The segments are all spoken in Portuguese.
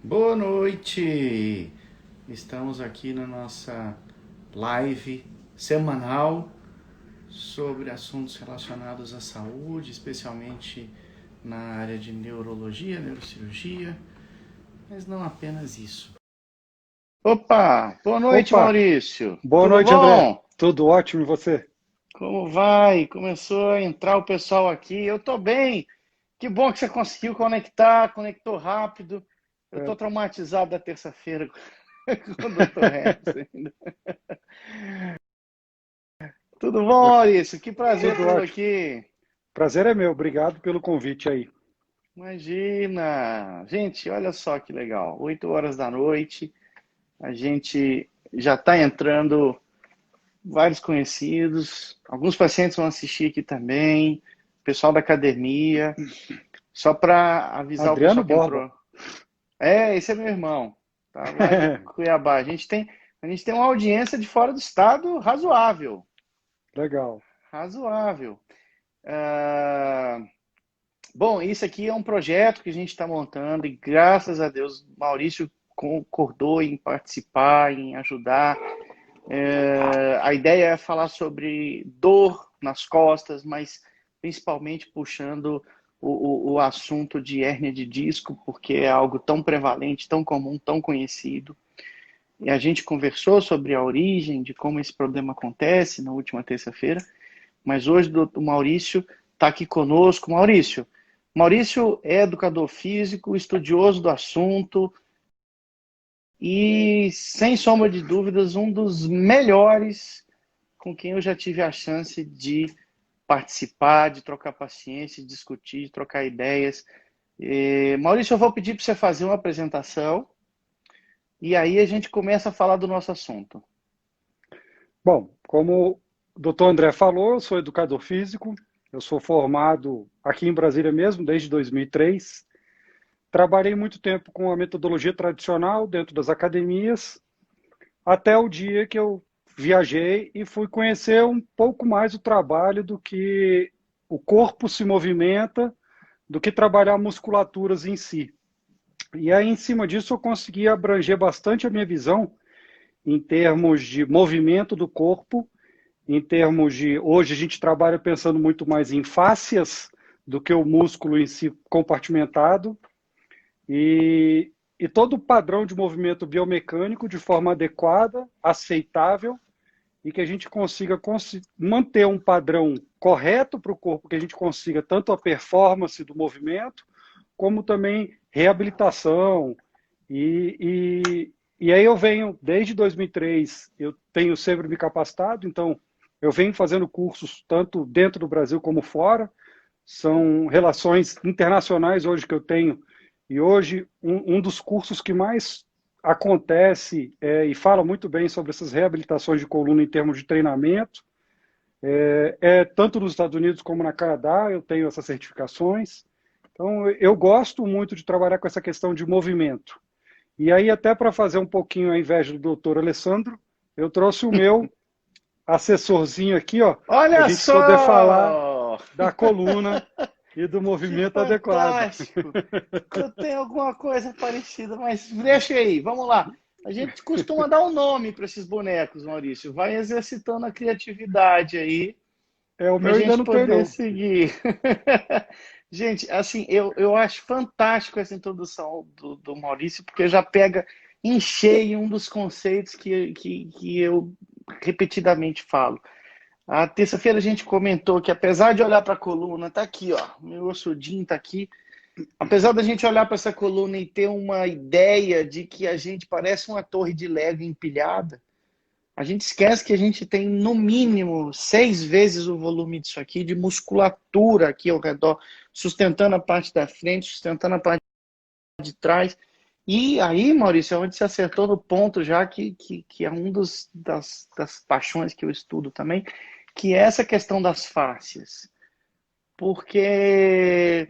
Boa noite! Estamos aqui na nossa live semanal sobre assuntos relacionados à saúde, especialmente na área de neurologia, neurocirurgia, mas não apenas isso. Opa! Boa noite, Opa, Maurício! boa Tudo noite, André. bom? Tudo ótimo e você? Como vai? Começou a entrar o pessoal aqui. Eu tô bem. Que bom que você conseguiu conectar, conectou rápido. Eu tô É, traumatizado da terça-feira com o Dr. Rex ainda. Tudo bom, é Maurício? Que prazer tudo tê-lo ótimo. aqui. Prazer é meu. Obrigado pelo convite aí. Imagina! Gente, olha só que legal. 8 horas da noite, a gente já está entrando vários conhecidos. Alguns pacientes vão assistir aqui também. Pessoal da academia. Só para avisar o Adriano pessoal que Borba. entrou. Esse é meu irmão. Tá lá de Cuiabá. A gente tem uma audiência de fora do estado razoável. Legal. Razoável. Ah, Bom, isso aqui é um projeto que a gente está montando e graças a Deus Maurício concordou em participar, em ajudar. A ideia é falar sobre dor nas costas, mas principalmente puxando o assunto de hérnia de disco, porque é algo tão prevalente, tão comum, tão conhecido. E a gente conversou sobre a origem de como esse problema acontece na última terça-feira, mas hoje o Maurício está aqui conosco. Maurício é educador físico, estudioso do assunto e, sem sombra de dúvidas, um dos melhores com quem eu já tive a chance de participar, de trocar paciência, de discutir, de trocar ideias. Maurício, eu vou pedir para você fazer uma apresentação e aí a gente começa a falar do nosso assunto. Bom, como o doutor André falou, eu sou educador físico. Eu sou formado aqui em Brasília mesmo, desde 2003. Trabalhei muito tempo com a metodologia tradicional dentro das academias, até o dia que eu viajei e fui conhecer um pouco mais o trabalho do que o corpo se movimenta, do que trabalhar musculaturas em si. E aí, em cima disso, eu consegui abranger bastante a minha visão em termos de movimento do corpo, em termos de. Hoje a gente trabalha pensando muito mais em fáscias do que o músculo em si compartimentado, e todo o padrão de movimento biomecânico de forma adequada, aceitável, e que a gente consiga manter um padrão correto para o corpo, que a gente consiga tanto a performance do movimento, como também reabilitação. E aí eu venho, desde 2003, eu tenho sempre me capacitado, então eu venho fazendo cursos tanto dentro do Brasil como fora, são relações internacionais hoje que eu tenho, e hoje um dos cursos que mais acontece e fala muito bem sobre essas reabilitações de coluna em termos de treinamento, tanto nos Estados Unidos como na Canadá, eu tenho essas certificações. Então, eu gosto muito de trabalhar com essa questão de movimento. E aí, até para fazer um pouquinho a inveja do doutor Alessandro, eu trouxe o meu assessorzinho aqui, ó, para a Olha gente poder falar só! da coluna e do Que movimento adequado. fantástico! Eu tenho alguma coisa parecida, mas deixa aí, vamos lá. A gente costuma dar um nome para esses bonecos, Maurício. Vai exercitando a criatividade aí O para a meu ainda gente não tem, poder não. seguir. Gente, assim, eu acho fantástico essa introdução do Maurício, porque já pega em cheio um dos conceitos que eu repetidamente falo. A terça-feira a gente comentou que apesar de olhar para a coluna, tá aqui, ó, meu ossudinho tá aqui. Apesar da gente olhar para essa coluna e ter uma ideia de que a gente parece uma torre de Lego empilhada, a gente esquece que a gente tem no mínimo 6 vezes o volume disso aqui de musculatura aqui ao redor, sustentando a parte da frente, sustentando a parte de trás. E aí, Maurício, é onde você acertou no ponto já que é um das paixões que eu estudo também, que é essa questão das fáscias. Porque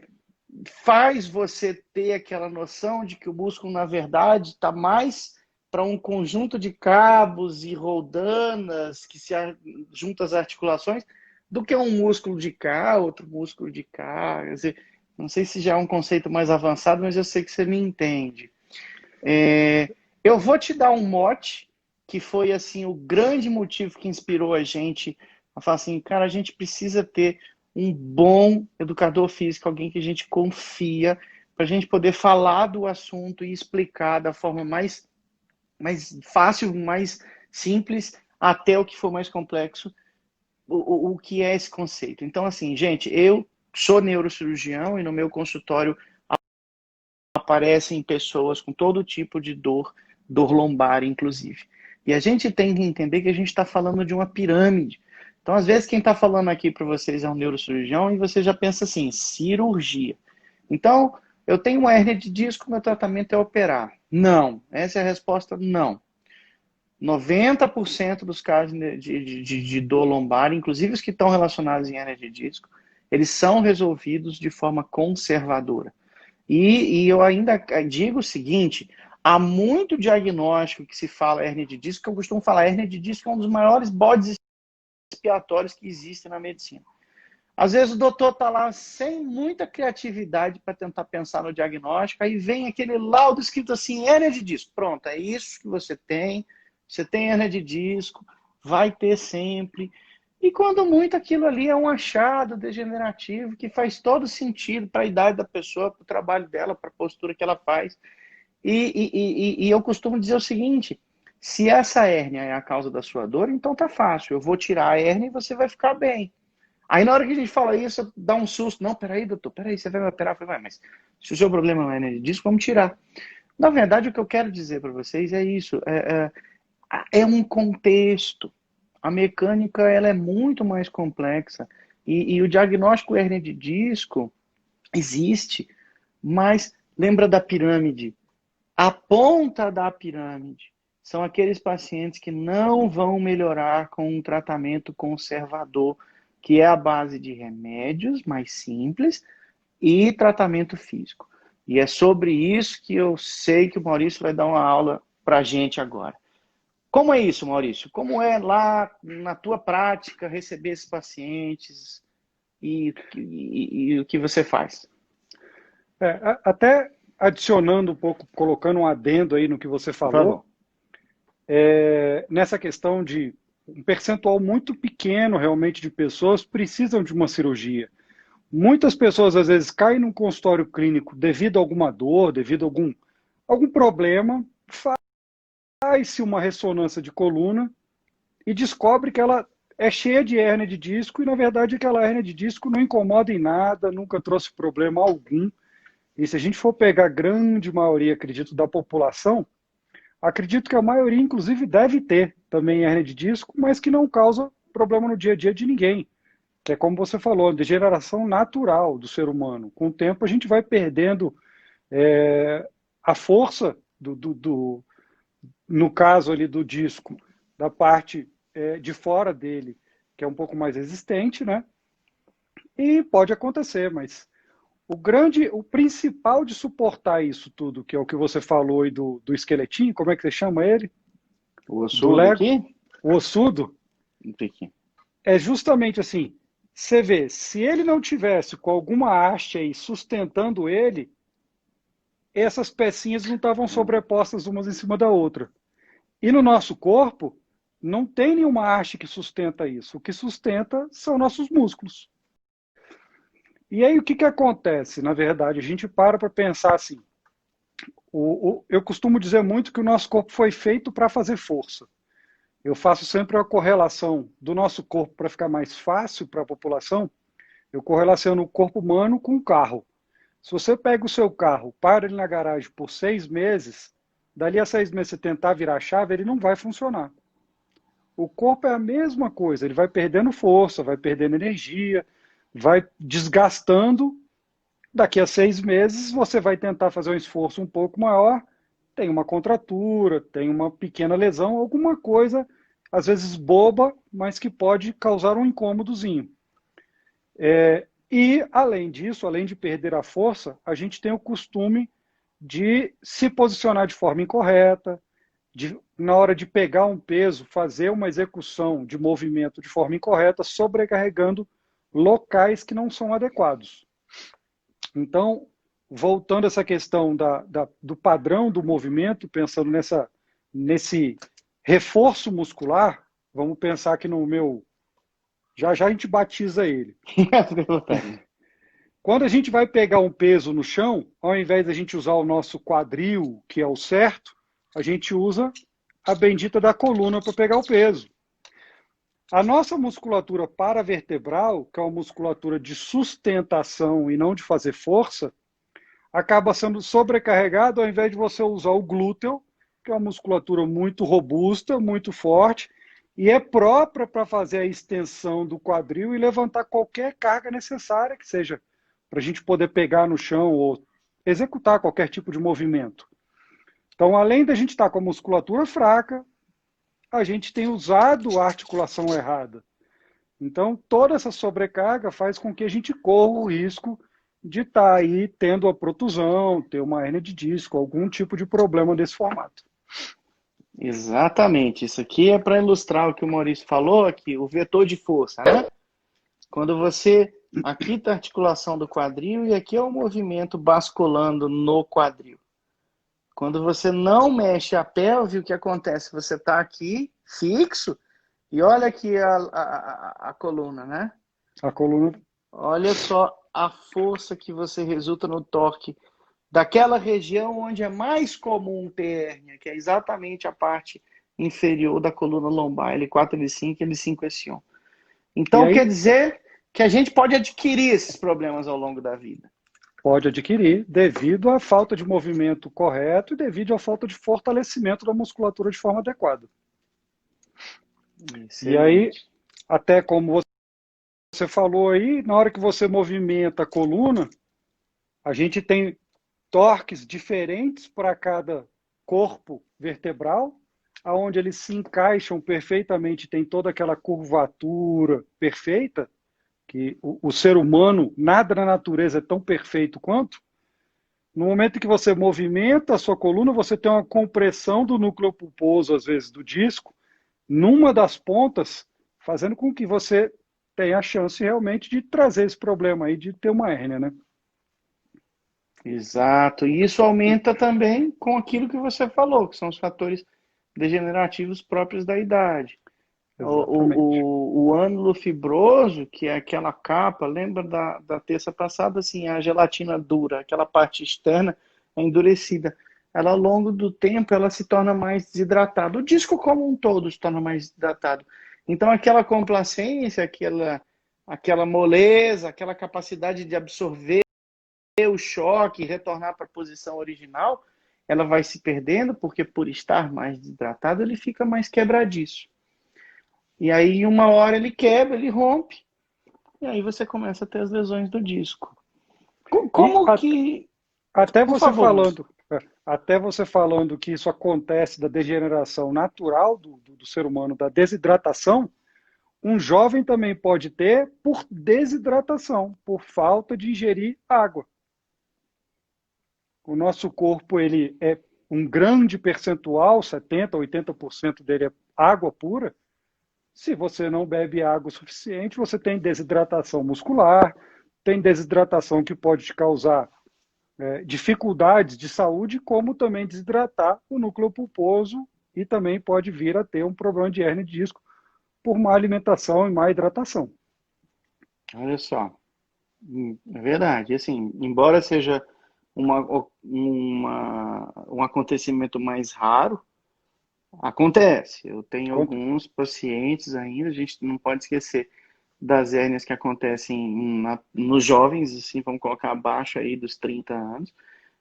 faz você ter aquela noção de que o músculo, na verdade, está mais para um conjunto de cabos e roldanas que se juntam às articulações do que um músculo de cá, outro músculo de cá. Quer dizer, não sei se já é um conceito mais avançado, mas eu sei que você me entende. Eu vou te dar um mote, que foi assim o grande motivo que inspirou a gente a falar assim, cara, a gente precisa ter um bom educador físico, alguém que a gente confia, para a gente poder falar do assunto e explicar da forma mais fácil, mais simples, até o que for mais complexo, o que é esse conceito. Então, assim, gente, eu sou neurocirurgião e no meu consultório aparecem pessoas com todo tipo de dor, dor lombar, inclusive. E a gente tem que entender que a gente está falando de uma pirâmide. Então, às vezes, quem está falando aqui para vocês é um neurocirurgião e você já pensa assim, cirurgia. Então, eu tenho uma hérnia de disco, meu tratamento é operar. Não. Essa é a resposta, não. 90% dos casos de dor lombar, inclusive os que estão relacionados em hérnia de disco, eles são resolvidos de forma conservadora. E eu ainda digo o seguinte, há muito diagnóstico que se fala hérnia de disco, que eu costumo falar, hérnia de disco é um dos maiores bodes expiatórios que existem na medicina. Às vezes o doutor está lá sem muita criatividade para tentar pensar no diagnóstico, aí vem aquele laudo escrito assim, hérnia de disco. Pronto, é isso que você tem hérnia de disco, vai ter sempre. E quando muito aquilo ali é um achado degenerativo que faz todo sentido para a idade da pessoa, para o trabalho dela, para a postura que ela faz. E eu costumo dizer o seguinte, se essa hérnia é a causa da sua dor, então tá fácil, eu vou tirar a hérnia e você vai ficar bem. Aí na hora que a gente fala isso, dá um susto. Não, peraí, doutor, peraí, você vai me operar? Eu falei, mas se o seu problema não é hérnia de disco, vamos tirar. Na verdade, o que eu quero dizer para vocês é isso. É um contexto. A mecânica ela é muito mais complexa. E o diagnóstico hérnia de disco existe, mas lembra da pirâmide. A ponta da pirâmide são aqueles pacientes que não vão melhorar com um tratamento conservador, que é a base de remédios mais simples e tratamento físico. E é sobre isso que eu sei que o Maurício vai dar uma aula para a gente agora. Como é isso, Maurício? Como é lá na tua prática receber esses pacientes e o que você faz? Até adicionando um pouco, colocando um adendo aí no que você Por falou, favor. nessa questão de um percentual muito pequeno realmente de pessoas precisam de uma cirurgia. Muitas pessoas às vezes caem num consultório clínico devido a alguma dor, devido a algum problema, faz-se uma ressonância de coluna e descobre que ela é cheia de hérnia de disco e na verdade aquela hérnia de disco não incomoda em nada, nunca trouxe problema algum. E se a gente for pegar a grande maioria, acredito, da população, acredito que a maioria, inclusive, deve ter também hérnia de disco, mas que não causa problema no dia a dia de ninguém. Que é como você falou, degeneração natural do ser humano. Com o tempo a gente vai perdendo a força no caso ali do disco, da parte de fora dele, que é um pouco mais resistente, né? E pode acontecer, mas o principal de suportar isso tudo, que é o que você falou aí do esqueletinho, como é que você chama ele? O Do ossudo Lego, aqui? o ossudo, Um pouquinho. é justamente assim, você vê, se ele não tivesse com alguma haste aí sustentando ele, essas pecinhas não estavam sobrepostas umas em cima da outra. E no nosso corpo, não tem nenhuma haste que sustenta isso. O que sustenta são nossos músculos. E aí o que acontece? Na verdade, a gente para pensar assim, eu costumo dizer muito que o nosso corpo foi feito para fazer força. Eu faço sempre a correlação do nosso corpo para ficar mais fácil para a população. Eu correlaciono o corpo humano com o carro. Se você pega o seu carro, para ele na garagem por 6 meses, dali a 6 meses você tentar virar a chave, ele não vai funcionar. O corpo é a mesma coisa, ele vai perdendo força, vai perdendo energia, vai desgastando. Daqui a 6 meses você vai tentar fazer um esforço um pouco maior, tem uma contratura, tem uma pequena lesão, alguma coisa, às vezes boba, mas que pode causar um incômodozinho. E, além disso, além de perder a força, a gente tem o costume de se posicionar de forma incorreta, na hora de pegar um peso, fazer uma execução de movimento de forma incorreta, sobrecarregando locais que não são adequados. Então, voltando a essa questão do padrão do movimento, pensando nesse reforço muscular, vamos pensar que no meu. Já já a gente batiza ele. Quando a gente vai pegar um peso no chão, ao invés de a gente usar o nosso quadril, que é o certo, a gente usa a bendita da coluna para pegar o peso. A nossa musculatura paravertebral, que é uma musculatura de sustentação e não de fazer força, acaba sendo sobrecarregado ao invés de você usar o glúteo, que é uma musculatura muito robusta, muito forte, e é própria para fazer a extensão do quadril e levantar qualquer carga necessária, que seja para a gente poder pegar no chão ou executar qualquer tipo de movimento. Então, além da gente estar com a musculatura fraca, a gente tem usado a articulação errada. Então, toda essa sobrecarga faz com que a gente corra o risco de estar aí tendo a protusão, ter uma hérnia de disco, algum tipo de problema desse formato. Exatamente. Isso aqui é para ilustrar o que o Maurício falou aqui, o vetor de força, né? Quando você... Aqui está a articulação do quadril e aqui é o movimento basculando no quadril. Quando você não mexe a pelve, o que acontece? Você está aqui fixo e olha aqui a coluna, né? A coluna. Olha só a força que você resulta no torque daquela região onde é mais comum ter hérnia, que é exatamente a parte inferior da coluna lombar, L4, L5 e L5, S1. Então, quer dizer que a gente pode adquirir esses problemas ao longo da vida. Pode adquirir devido à falta de movimento correto e devido à falta de fortalecimento da musculatura de forma adequada. Excelente. E aí, até como você falou aí, na hora que você movimenta a coluna, a gente tem torques diferentes para cada corpo vertebral, aonde eles se encaixam perfeitamente, tem toda aquela curvatura perfeita, que o ser humano, nada na natureza é tão perfeito quanto. No momento que você movimenta a sua coluna, você tem uma compressão do núcleo pulposo, às vezes do disco, numa das pontas, fazendo com que você tenha a chance realmente de trazer esse problema aí, de ter uma hérnia, né? Exato. E isso aumenta também com aquilo que você falou, que são os fatores degenerativos próprios da idade. O ânulo fibroso, que é aquela capa, lembra da terça passada, assim, a gelatina dura, aquela parte externa é endurecida. Ela, ao longo do tempo, ela se torna mais desidratada. O disco como um todo se torna mais desidratado. Então, aquela complacência, aquela moleza, aquela capacidade de absorver o choque e retornar para a posição original, ela vai se perdendo, porque por estar mais desidratado, ele fica mais quebradiço. E aí, uma hora ele quebra, ele rompe, e aí você começa a ter as lesões do disco. Como que... Até você falando, até você falando que isso acontece da degeneração natural do ser humano, da desidratação, um jovem também pode ter por desidratação, por falta de ingerir água. O nosso corpo, ele é um grande percentual, 70%, 80% dele é água pura. Se você não bebe água o suficiente, você tem desidratação muscular, tem desidratação que pode te causar dificuldades de saúde, como também desidratar o núcleo pulposo e também pode vir a ter um problema de hérnia de disco por má alimentação e má hidratação. Olha só, é verdade. Assim, embora seja um acontecimento mais raro, acontece. Eu tenho alguns pacientes ainda, a gente não pode esquecer das hérnias que acontecem nos jovens, assim, vamos colocar abaixo aí dos 30 anos,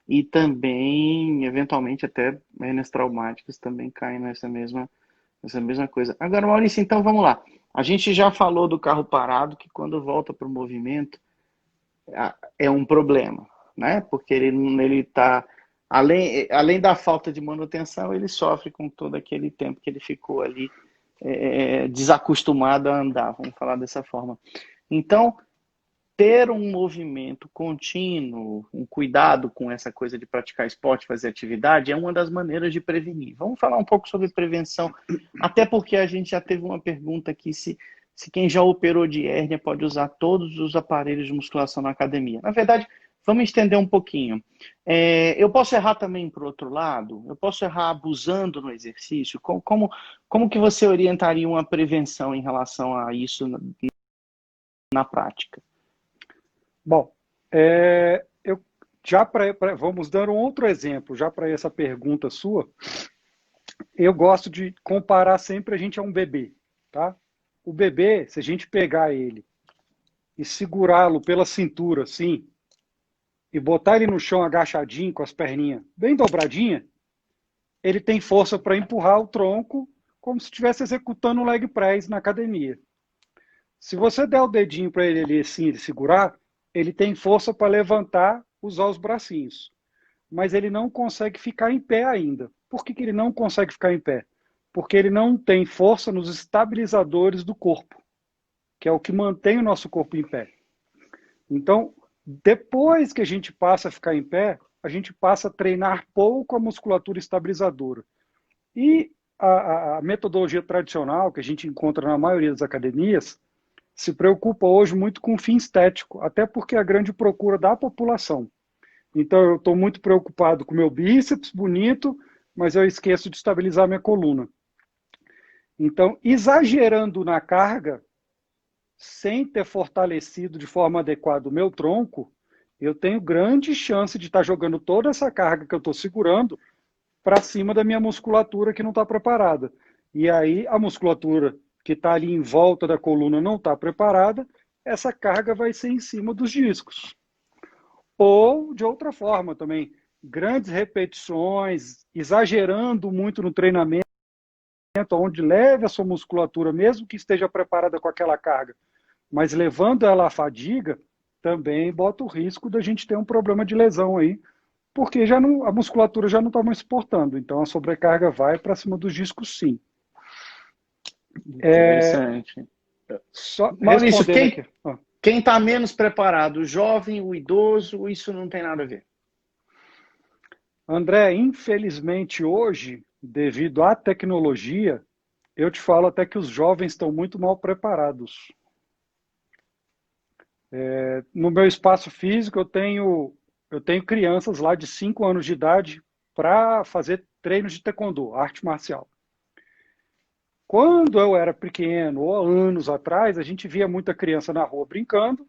e também, eventualmente, até hérnias traumáticas também caem nessa mesma coisa. Agora, Maurício, então vamos lá. A gente já falou do carro parado, que quando volta para o movimento é um problema, né? Porque ele está, além da falta de manutenção, ele sofre com todo aquele tempo que ele ficou ali desacostumado a andar, vamos falar dessa forma. Então, ter um movimento contínuo, um cuidado com essa coisa de praticar esporte, fazer atividade, é uma das maneiras de prevenir. Vamos falar um pouco sobre prevenção, até porque a gente já teve uma pergunta aqui se quem já operou de hérnia pode usar todos os aparelhos de musculação na academia. Na verdade, vamos estender um pouquinho. Eu posso errar também para o outro lado? Eu posso errar abusando no exercício? Como que você orientaria uma prevenção em relação a isso na prática? Bom, eu vamos dar um outro exemplo, já para essa pergunta sua. Eu gosto de comparar sempre a gente a um bebê, tá? O bebê, se a gente pegar ele e segurá-lo pela cintura, assim, e botar ele no chão agachadinho, com as perninhas bem dobradinhas, ele tem força para empurrar o tronco como se estivesse executando um leg press na academia. Se você der o dedinho para ele assim, ele segurar, ele tem força para levantar, usar os bracinhos. Mas ele não consegue ficar em pé ainda. Por que ele não consegue ficar em pé? Porque ele não tem força nos estabilizadores do corpo, que é o que mantém o nosso corpo em pé. Então, depois que a gente passa a ficar em pé, a gente passa a treinar pouco a musculatura estabilizadora. E a metodologia tradicional, que a gente encontra na maioria das academias, se preocupa hoje muito com o fim estético, até porque é a grande procura da população. Então, eu estou muito preocupado com o meu bíceps bonito, mas eu esqueço de estabilizar minha coluna. Então, exagerando na carga, sem ter fortalecido de forma adequada o meu tronco, eu tenho grande chance de estar jogando toda essa carga que eu estou segurando para cima da minha musculatura que não está preparada. E aí, a musculatura que está ali em volta da coluna não está preparada, essa carga vai ser em cima dos discos. Ou, de outra forma também, grandes repetições, exagerando muito no treinamento, onde leve a sua musculatura, mesmo que esteja preparada com aquela carga, mas levando ela à fadiga, também bota o risco da gente ter um problema de lesão aí, porque já não, a musculatura já não está mais suportando. Então a sobrecarga vai para cima dos discos, sim. Interessante. Maurício, Respondendo aqui. Quem está menos preparado, o jovem, o idoso, isso não tem nada a ver? André, infelizmente hoje, devido à tecnologia, eu te falo até que os jovens estão muito mal preparados. No meu espaço físico, eu tenho crianças lá de 5 anos de idade para fazer treinos de taekwondo, arte marcial. Quando eu era pequeno, ou anos atrás, a gente via muita criança na rua brincando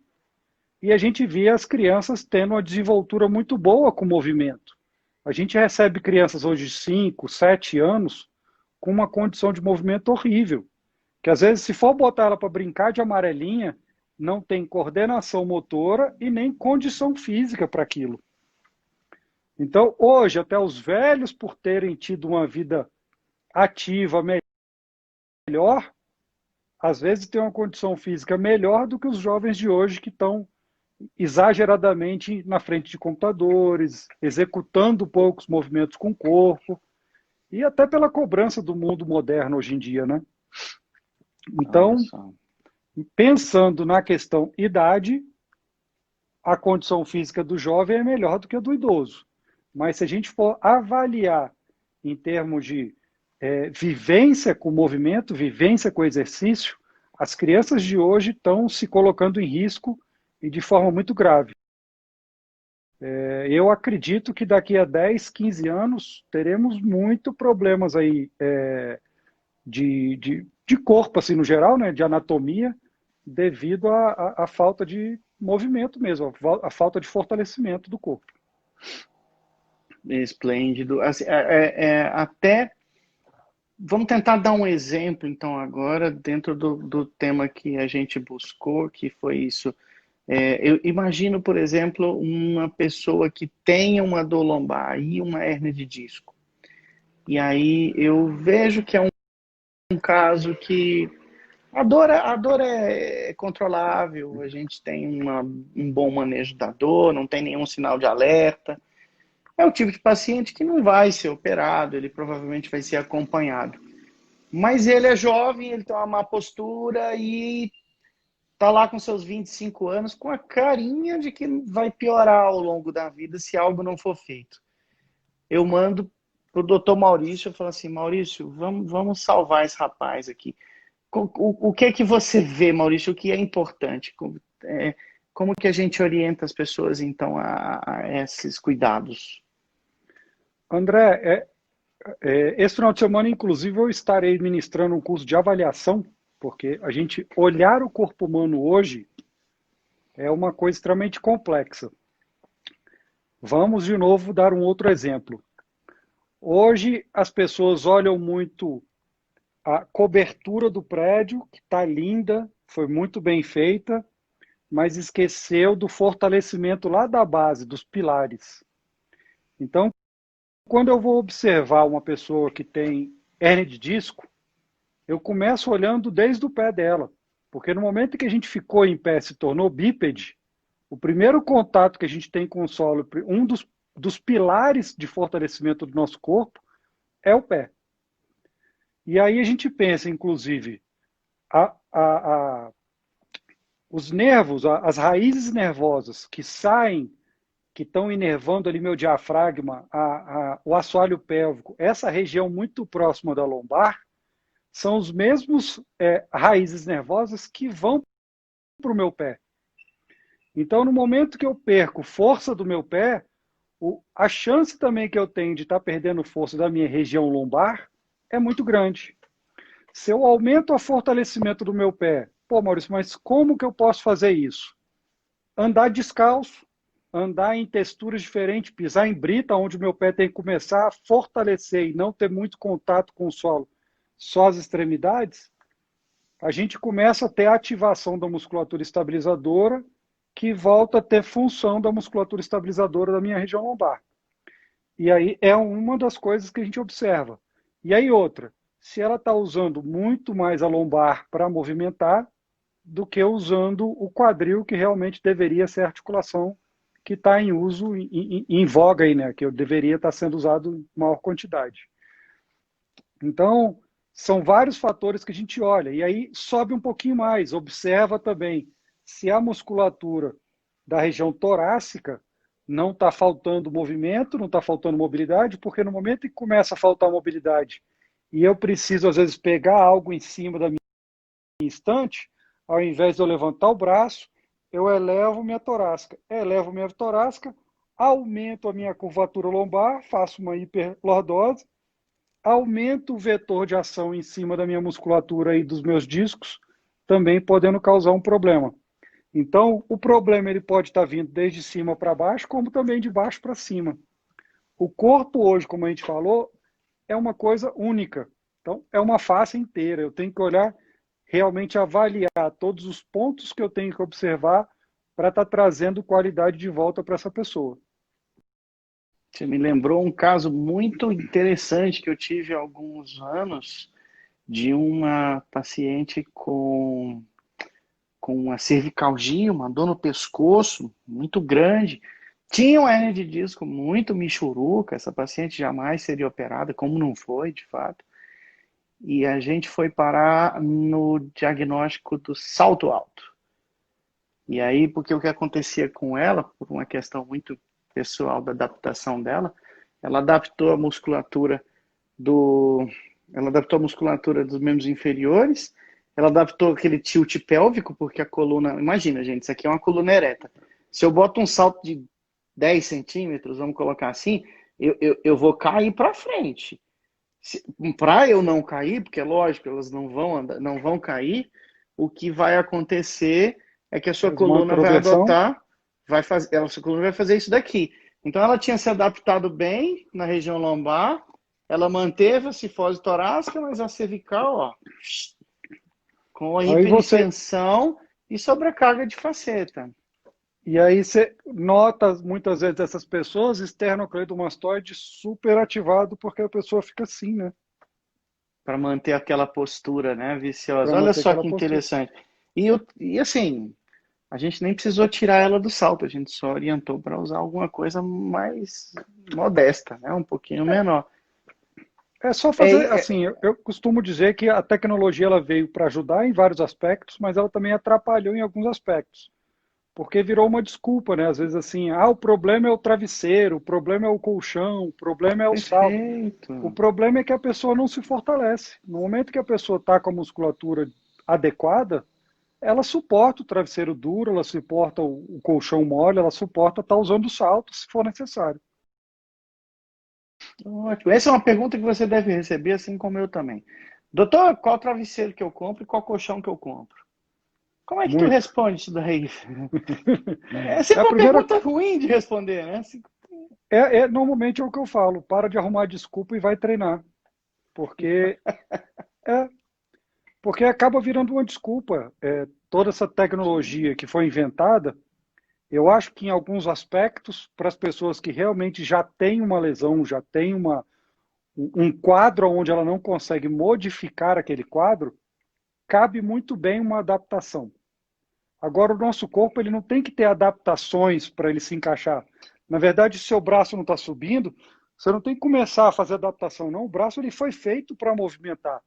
e a gente via as crianças tendo uma desenvoltura muito boa com o movimento. A gente recebe crianças hoje de 5, 7 anos com uma condição de movimento horrível, que às vezes se for botar ela para brincar de amarelinha, não tem coordenação motora e nem condição física para aquilo. Então, hoje, até os velhos, por terem tido uma vida ativa melhor, às vezes têm uma condição física melhor do que os jovens de hoje que estão exageradamente na frente de computadores, executando poucos movimentos com o corpo, e até pela cobrança do mundo moderno hoje em dia, né? Então, pensando na questão idade, a condição física do jovem é melhor do que a do idoso. Mas se a gente for avaliar em termos de vivência com o movimento, vivência com o exercício, as crianças de hoje estão se colocando em risco e de forma muito grave. Eu acredito que daqui a 10, 15 anos teremos muito problemas aí de corpo, assim, no geral, né, de anatomia, devido à falta de movimento mesmo, a falta de fortalecimento do corpo. Esplêndido. Assim, até vamos tentar dar um exemplo, então, agora, dentro do tema que a gente buscou, que foi isso. Eu imagino, por exemplo, uma pessoa que tenha uma dor lombar e uma hérnia de disco. E aí eu vejo que é um caso que a dor é controlável, a gente tem um bom manejo da dor, não tem nenhum sinal de alerta. É o tipo de paciente que não vai ser operado, ele provavelmente vai ser acompanhado. Mas ele é jovem, ele tem uma má postura e está lá com seus 25 anos com a carinha de que vai piorar ao longo da vida se algo não for feito. Eu mando para o doutor Maurício, eu falo assim, Maurício, vamos salvar esse rapaz aqui. O que é que você vê, Maurício, o que é importante? como que a gente orienta as pessoas, então, a esses cuidados? André, esse final de semana, inclusive, eu estarei ministrando um curso de avaliação, porque a gente olhar o corpo humano hoje é uma coisa extremamente complexa. Vamos, de novo, dar um outro exemplo. Hoje, as pessoas olham muito a cobertura do prédio, que está linda, foi muito bem feita, mas esqueceu do fortalecimento lá da base, dos pilares. Então, quando eu vou observar uma pessoa que tem hérnia de disco, eu começo olhando desde o pé dela. Porque no momento que a gente ficou em pé, se tornou bípede, o primeiro contato que a gente tem com o solo, um dos pilares de fortalecimento do nosso corpo, é o pé. E aí a gente pensa, inclusive, os nervos, as raízes nervosas que saem, que estão inervando ali meu diafragma, o assoalho pélvico, essa região muito próxima da lombar, são os mesmos raízes nervosas que vão para o meu pé. Então, no momento que eu perco força do meu pé, a chance também que eu tenho de estar perdendo força da minha região lombar é muito grande. Se eu aumento o fortalecimento do meu pé, pô, Maurício, mas como que eu posso fazer isso? Andar descalço, andar em texturas diferentes, pisar em brita, onde o meu pé tem que começar a fortalecer e não ter muito contato com o solo, só as extremidades, a gente começa a ter a ativação da musculatura estabilizadora, que volta a ter função da musculatura estabilizadora da minha região lombar. E aí é uma das coisas que a gente observa. E aí outra, se ela está usando muito mais a lombar para movimentar do que usando o quadril, que realmente deveria ser a articulação que está em uso, em voga aí, né? Que deveria estar sendo usado em maior quantidade. Então, são vários fatores que a gente olha. E aí sobe um pouquinho mais, observa também se a musculatura da região torácica não está faltando movimento, não está faltando mobilidade, porque no momento que começa a faltar mobilidade e eu preciso, às vezes, pegar algo em cima da minha estante, ao invés de eu levantar o braço, eu elevo minha torácica. Elevo minha torácica, aumento a minha curvatura lombar, faço uma hiperlordose, aumento o vetor de ação em cima da minha musculatura e dos meus discos, também podendo causar um problema. Então, o problema ele pode estar vindo desde cima para baixo, como também de baixo para cima. O corpo hoje, como a gente falou, é uma coisa única. Então, é uma face inteira. Eu tenho que olhar, realmente avaliar todos os pontos que eu tenho que observar para estar trazendo qualidade de volta para essa pessoa. Você me lembrou um caso muito interessante que eu tive há alguns anos de uma paciente com uma cervicalgia, uma dor no pescoço muito grande. Tinha uma hernia de disco muito michuruca, essa paciente jamais seria operada, como não foi, de fato. E a gente foi parar no diagnóstico do salto alto. E aí, porque o que acontecia com ela, por uma questão muito pessoal da adaptação dela, ela adaptou a musculatura do, ela adaptou a musculatura dos membros inferiores, ela adaptou aquele tilt pélvico, porque a coluna, imagina, gente, isso aqui é uma coluna ereta. Se eu boto um salto de 10 centímetros, vamos colocar assim, eu vou cair para frente. Para eu não cair, porque é lógico, elas não vão cair, o que vai acontecer é que a sua coluna vai adotar, a sua coluna vai fazer isso daqui. Então ela tinha se adaptado bem na região lombar, ela manteve a cifose torácica, mas a cervical, ó, com a hiperextensão e sobrecarga de faceta. E aí você nota muitas vezes essas pessoas, esternocleidomastoide super ativado, porque a pessoa fica assim, né? Para manter aquela postura, né, viciosa. Olha só que interessante. E assim, a gente nem precisou tirar ela do salto, a gente só orientou para usar alguma coisa mais modesta, né, um pouquinho menor. É só fazer, assim, eu costumo dizer que a tecnologia ela veio para ajudar em vários aspectos, mas ela também atrapalhou em alguns aspectos. Porque virou uma desculpa, né? Às vezes assim, o problema é o travesseiro, o problema é o colchão, o problema é o salto. O problema é que a pessoa não se fortalece. No momento que a pessoa está com a musculatura adequada, ela suporta o travesseiro duro, ela suporta o colchão mole, ela suporta estar usando o salto se for necessário. Ótimo. Essa é uma pergunta que você deve receber, assim como eu também. Doutor, qual travesseiro que eu compro e qual colchão que eu compro? Como é que tu Muito. responde isso daí? É É a sempre uma primeira. pergunta ruim de responder, né? Assim, Normalmente é o que eu falo, para de arrumar desculpa e vai treinar. Porque, é, porque acaba virando uma desculpa. Toda essa tecnologia que foi inventada, eu acho que em alguns aspectos, para as pessoas que realmente já têm uma lesão, já têm um quadro onde ela não consegue modificar aquele quadro, cabe muito bem uma adaptação. Agora, o nosso corpo ele não tem que ter adaptações para ele se encaixar. Na verdade, se o seu braço não está subindo, você não tem que começar a fazer adaptação, não. O braço ele foi feito para movimentar.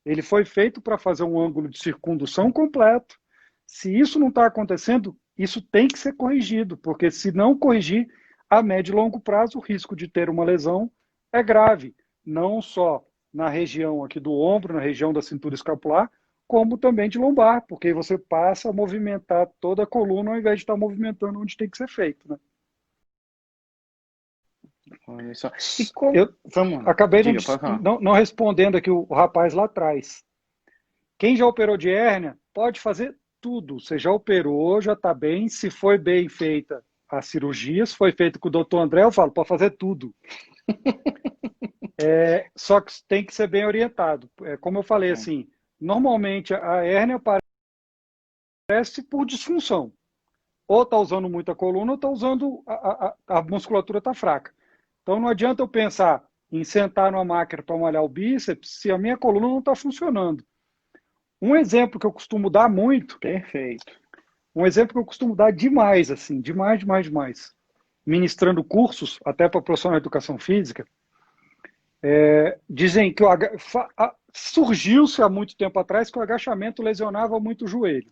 Ele foi feito para fazer um ângulo de circundução completo. Se isso não está acontecendo, isso tem que ser corrigido, porque se não corrigir, a médio e longo prazo, o risco de ter uma lesão é grave, não só na região aqui do ombro, na região da cintura escapular, como também de lombar, porque você passa a movimentar toda a coluna ao invés de estar movimentando onde tem que ser feito, né? olha só. E como... Eu Vamos lá. acabei Diga, pode falar. não respondendo aqui o rapaz lá atrás. Quem já operou de hérnia pode fazer tudo. Você já operou, já está bem. Se foi bem feita a cirurgia, se foi feito com o doutor André, eu falo, pode fazer tudo. Só que tem que ser bem orientado. Como eu falei, É. assim, normalmente a hérnia aparece por disfunção. Ou está usando muita coluna, ou está usando a musculatura está fraca. Então não adianta eu pensar em sentar numa máquina para malhar o bíceps se a minha coluna não está funcionando. Um exemplo que eu costumo dar muito, Perfeito. um exemplo que eu costumo dar demais, assim, demais, demais, demais, ministrando cursos até para profissional de educação física, dizem que surgiu-se há muito tempo atrás que o agachamento lesionava muito o joelho.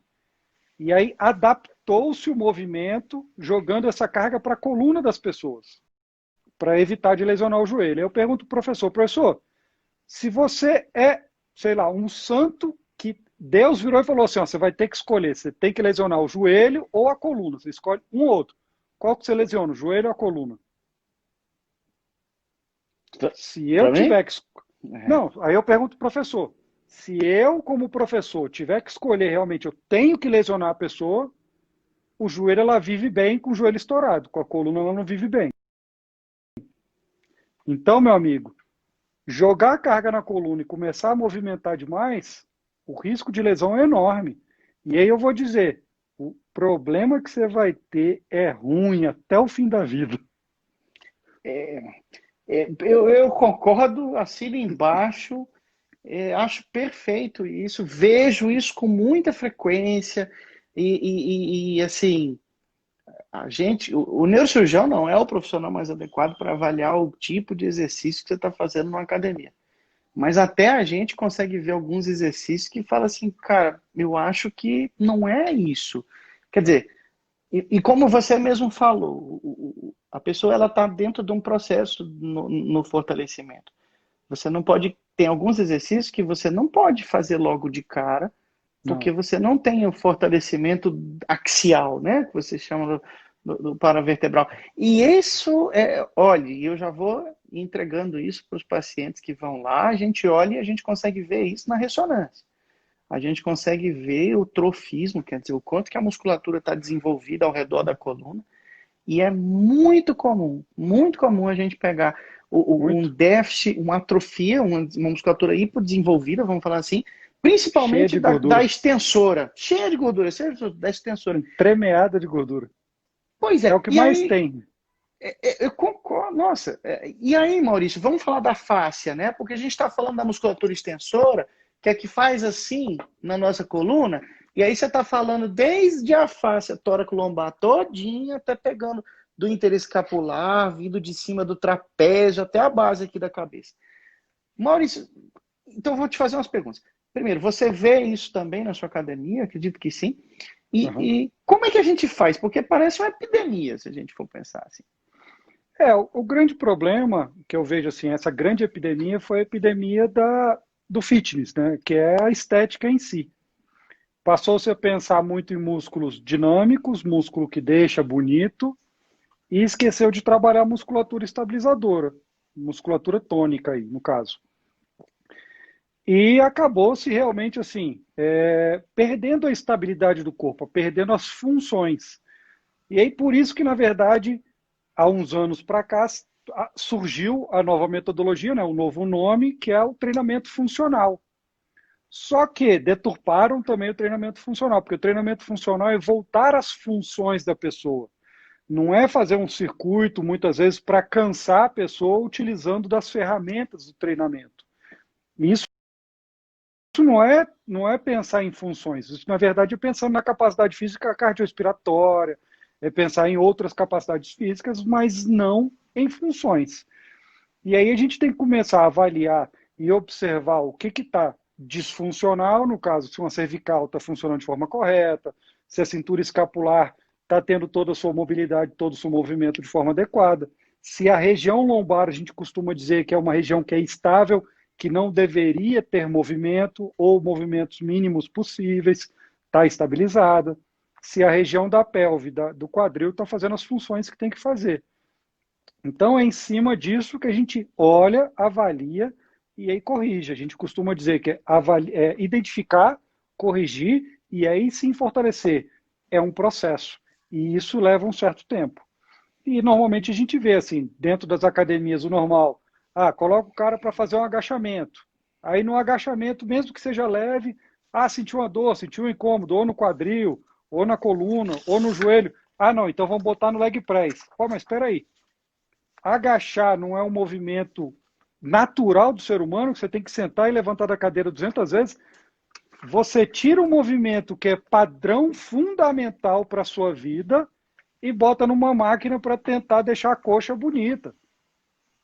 E aí adaptou-se o movimento jogando essa carga para a coluna das pessoas, para evitar de lesionar o joelho. Aí eu pergunto para o professor, se você é, sei lá, um santo que Deus virou e falou assim, ó, você vai ter que escolher, você tem que lesionar o joelho ou a coluna, você escolhe um ou outro. Qual que você lesiona, o joelho ou a coluna? Se eu Para mim? tiver que... É. Não, aí eu pergunto pro professor, se eu, como professor, tiver que escolher realmente, eu tenho que lesionar a pessoa, o joelho ela vive bem com o joelho estourado, com a coluna ela não vive bem. Então, meu amigo, jogar a carga na coluna e começar a movimentar demais, o risco de lesão é enorme. E aí eu vou dizer, o problema que você vai ter é ruim até o fim da vida. Eu concordo, assino embaixo, acho perfeito isso, vejo isso com muita frequência assim, a gente, o neurocirurgião não é o profissional mais adequado para avaliar o tipo de exercício que você está fazendo numa academia. Mas até a gente consegue ver alguns exercícios que fala assim, cara, eu acho que não é isso. Quer dizer, e como você mesmo falou, a pessoa ela está dentro de um processo no fortalecimento. Você não pode, tem alguns exercícios que você não pode fazer logo de cara, porque Não. você não tem o fortalecimento axial, né? Que você chama do paravertebral. E isso olha, eu já vou entregando isso para os pacientes que vão lá, a gente olha e a gente consegue ver isso na ressonância. A gente consegue ver o trofismo, quer dizer, o quanto que a musculatura está desenvolvida ao redor da coluna, e é muito comum a gente pegar um Muito. déficit, uma atrofia, uma musculatura hipodesenvolvida, vamos falar assim, Cheia principalmente de da gordura. extensora, cheia de gordura, da extensora. Entremeada de gordura. Pois É o é, que e mais aí, tem. eu concordo, nossa, e aí, Maurício, vamos falar da fáscia, né? Porque a gente está falando da musculatura extensora, que é que faz assim na nossa coluna, e aí você está falando desde a fáscia tóraco-lombar todinha, até pegando do interescapular, vindo de cima do trapézio até a base aqui da cabeça. Maurício, então eu vou te fazer umas perguntas. Primeiro, você vê isso também na sua academia? Acredito que sim. Uhum. E como é que a gente faz? Porque parece uma epidemia, se a gente for pensar assim. O grande problema que eu vejo assim, essa grande epidemia foi a epidemia do fitness, né? Que é a estética em si. Passou-se a pensar muito em músculos dinâmicos, músculo que deixa bonito, e esqueceu de trabalhar a musculatura estabilizadora, musculatura tônica aí, no caso. E acabou-se realmente assim, perdendo a estabilidade do corpo, perdendo as funções. E aí por isso que, na verdade, há uns anos para cá, surgiu a nova metodologia, né, um novo nome, que é o treinamento funcional. Só que deturparam também o treinamento funcional, porque o treinamento funcional é voltar às funções da pessoa. Não é fazer um circuito, muitas vezes, para cansar a pessoa utilizando das ferramentas do treinamento. E isso não é pensar em funções. Isso, na verdade, é pensando na capacidade física cardiorrespiratória, é pensar em outras capacidades físicas, mas não em funções. E aí a gente tem que começar a avaliar e observar o que está disfuncional, no caso, se uma cervical está funcionando de forma correta, se a cintura escapular está tendo toda a sua mobilidade, todo o seu movimento de forma adequada, se a região lombar, a gente costuma dizer que é uma região que é estável, que não deveria ter movimento ou movimentos mínimos possíveis, está estabilizada, se a região da pelve, do quadril, está fazendo as funções que tem que fazer. Então, é em cima disso que a gente olha, avalia e aí corrige. A gente costuma dizer que é identificar, corrigir e aí sim fortalecer. É um processo. E isso leva um certo tempo. E normalmente a gente vê assim, dentro das academias, o normal. Coloca o cara para fazer um agachamento. Aí no agachamento, mesmo que seja leve, sentiu uma dor, sentiu um incômodo, ou no quadril, ou na coluna, ou no joelho. Não, então vamos botar no leg press. Pô, mas espera aí. Agachar não é um movimento natural do ser humano, que você tem que sentar e levantar da cadeira 200 vezes. Você tira um movimento que é padrão fundamental para a sua vida e bota numa máquina para tentar deixar a coxa bonita.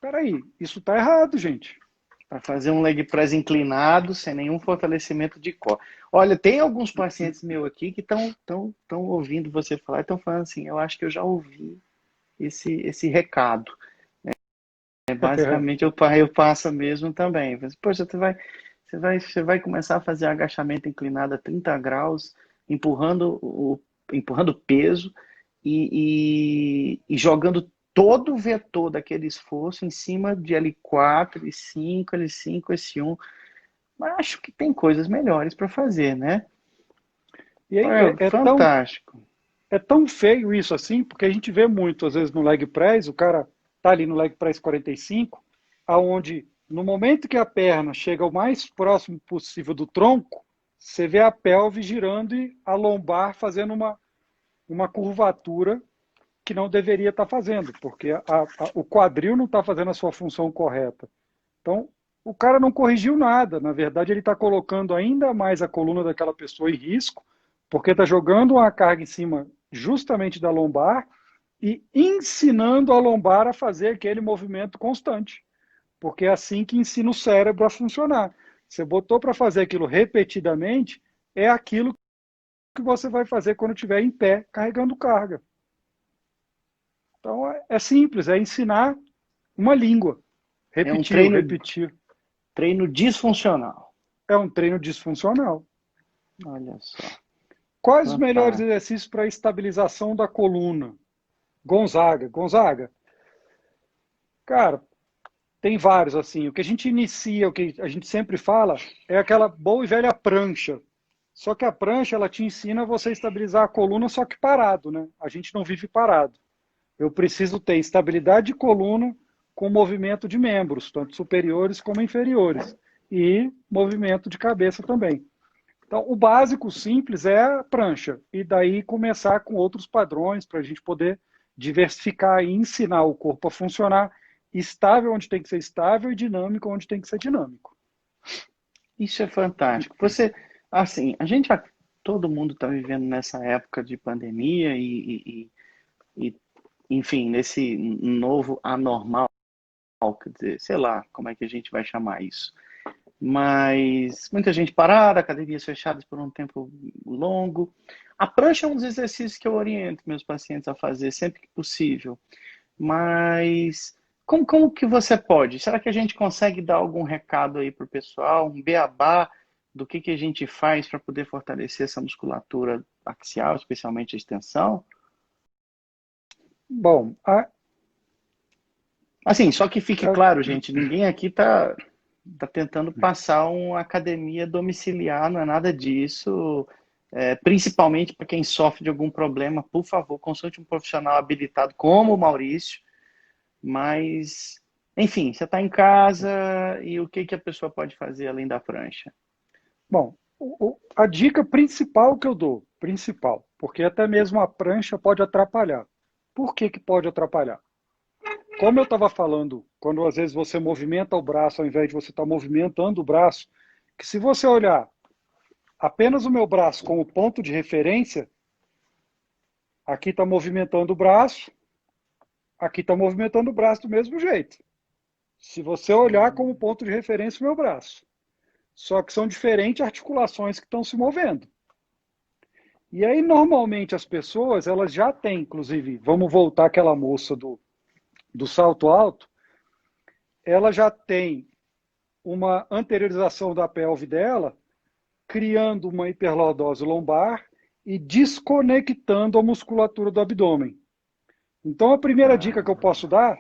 Peraí, isso está errado, gente. Para fazer um leg press inclinado, sem nenhum fortalecimento de core. Olha, tem alguns pacientes meus aqui que estão ouvindo você falar e estão falando assim, eu acho que eu já ouvi esse recado. Basicamente, eu passo mesmo também. Poxa, você vai começar a fazer agachamento inclinado a 30 graus, empurrando peso e jogando todo o vetor daquele esforço em cima de L4, L5, L5, S1. Mas acho que tem coisas melhores para fazer, né? E aí Fantástico. É tão feio isso assim, porque a gente vê muito, às vezes, no leg press, o cara tá ali no leg press 45, aonde no momento que a perna chega o mais próximo possível do tronco, você vê a pelve girando e a lombar fazendo uma curvatura que não deveria estar fazendo, porque o quadril não está fazendo a sua função correta. Então, o cara não corrigiu nada. Na verdade, ele está colocando ainda mais a coluna daquela pessoa em risco, porque está jogando uma carga em cima justamente da lombar e ensinando a lombar a fazer aquele movimento constante. Porque é assim que ensina o cérebro a funcionar. Você botou para fazer aquilo repetidamente, é aquilo que você vai fazer quando estiver em pé carregando carga. Então é simples, é ensinar uma língua. É um Repetir, treino, repetir. treino disfuncional. É um treino disfuncional. Olha só. Quais os melhores Fantástico. exercícios para estabilização da coluna? Gonzaga. Cara, tem vários assim. O que a gente inicia, o que a gente sempre fala, é aquela boa e velha prancha. Só que a prancha, ela te ensina você a estabilizar a coluna, só que parado, né? A gente não vive parado. Eu preciso ter estabilidade de coluna com movimento de membros, tanto superiores como inferiores. E movimento de cabeça também. Então, o básico simples é a prancha. E daí começar com outros padrões para a gente poder diversificar e ensinar o corpo a funcionar estável onde tem que ser estável e dinâmico onde tem que ser dinâmico. Isso é fantástico. Assim, todo mundo está vivendo nessa época de pandemia e, enfim, nesse novo anormal, quer dizer, sei lá como é que a gente vai chamar isso. Mas muita gente parada, academias fechadas por um tempo longo. A prancha é um dos exercícios que eu oriento meus pacientes a fazer sempre que possível. Mas como que você pode? Será que a gente consegue dar algum recado aí para o pessoal, um beabá do que a gente faz para poder fortalecer essa musculatura axial, especialmente a extensão. Bom, Assim, só que fique claro, gente, ninguém aqui tá tentando passar uma academia domiciliar, não é nada disso. Principalmente para quem sofre de algum problema, por favor, consulte um profissional habilitado como o Maurício. Mas, enfim, você está em casa e o que a pessoa pode fazer além da prancha? bom, a dica principal que eu dou, principal, porque até mesmo a prancha pode atrapalhar. Por que que pode atrapalhar? Como eu estava falando, quando às vezes você movimenta o braço ao invés de você estar movimentando o braço, que se você olhar apenas o meu braço como ponto de referência, aqui está movimentando o braço, aqui está movimentando o braço do mesmo jeito. Se você olhar como ponto de referência o meu braço. Só que são diferentes articulações que estão se movendo. E aí, normalmente, as pessoas, elas já têm, inclusive, vamos voltar àquela moça do salto alto, ela já tem uma anteriorização da pelve dela, criando uma hiperlordose lombar e desconectando a musculatura do abdômen. Então, a primeira dica que eu posso dar,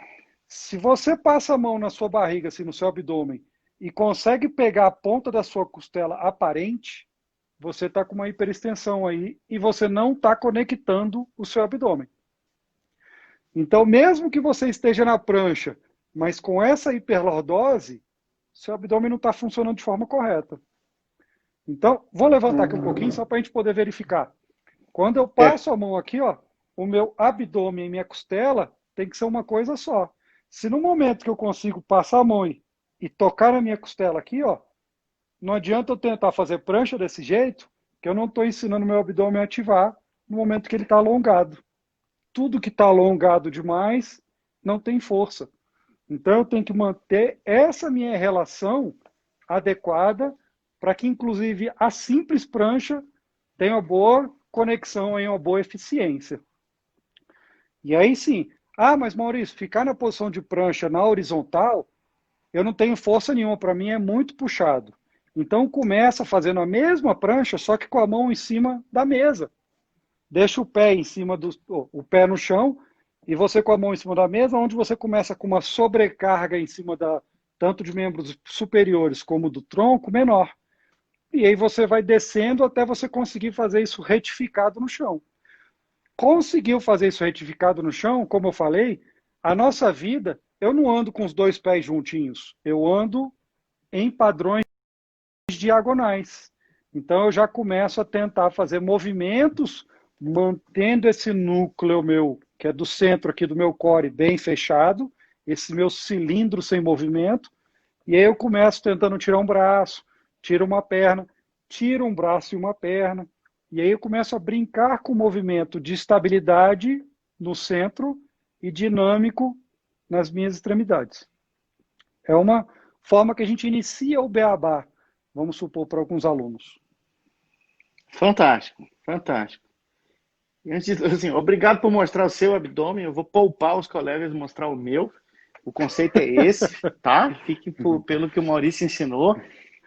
se você passa a mão na sua barriga, assim, no seu abdômen, e consegue pegar a ponta da sua costela aparente, você está com uma hiperextensão aí e você não está conectando o seu abdômen. Então, mesmo que você esteja na prancha, mas com essa hiperlordose, seu abdômen não está funcionando de forma correta. Então, vou levantar aqui um pouquinho só para a gente poder verificar. Quando eu passo a mão aqui, ó, o meu abdômen e minha costela tem que ser uma coisa só. Se no momento que eu consigo passar a mão e tocar na minha costela aqui, ó, não adianta eu tentar fazer prancha desse jeito, que eu não estou ensinando meu abdômen a ativar no momento que ele está alongado. Tudo que está alongado demais não tem força. Então eu tenho que manter essa minha relação adequada para que, inclusive, a simples prancha tenha uma boa conexão e uma boa eficiência. E aí sim, mas Maurício, ficar na posição de prancha na horizontal, eu não tenho força nenhuma, para mim é muito puxado. Então começa fazendo a mesma prancha, só que com a mão em cima da mesa. Deixa o pé em cima o pé no chão e você com a mão em cima da mesa, onde você começa com uma sobrecarga em cima tanto de membros superiores como do tronco menor. E aí você vai descendo até você conseguir fazer isso retificado no chão. Conseguiu fazer isso retificado no chão, como eu falei, a nossa vida, eu não ando com os dois pés juntinhos, eu ando em padrões diagonais. Então eu já começo a tentar fazer movimentos mantendo esse núcleo meu, que é do centro aqui do meu core, bem fechado, esse meu cilindro sem movimento, e aí eu começo tentando tirar um braço, tiro uma perna, tiro um braço e uma perna, e aí eu começo a brincar com o movimento de estabilidade no centro e dinâmico nas minhas extremidades. É uma forma que a gente inicia o beabá, vamos supor, para alguns alunos. Fantástico, fantástico. E antes, assim, obrigado por mostrar o seu abdômen. Eu vou poupar os colegas de mostrar o meu. O conceito é esse, tá? Fique pelo que o Maurício ensinou.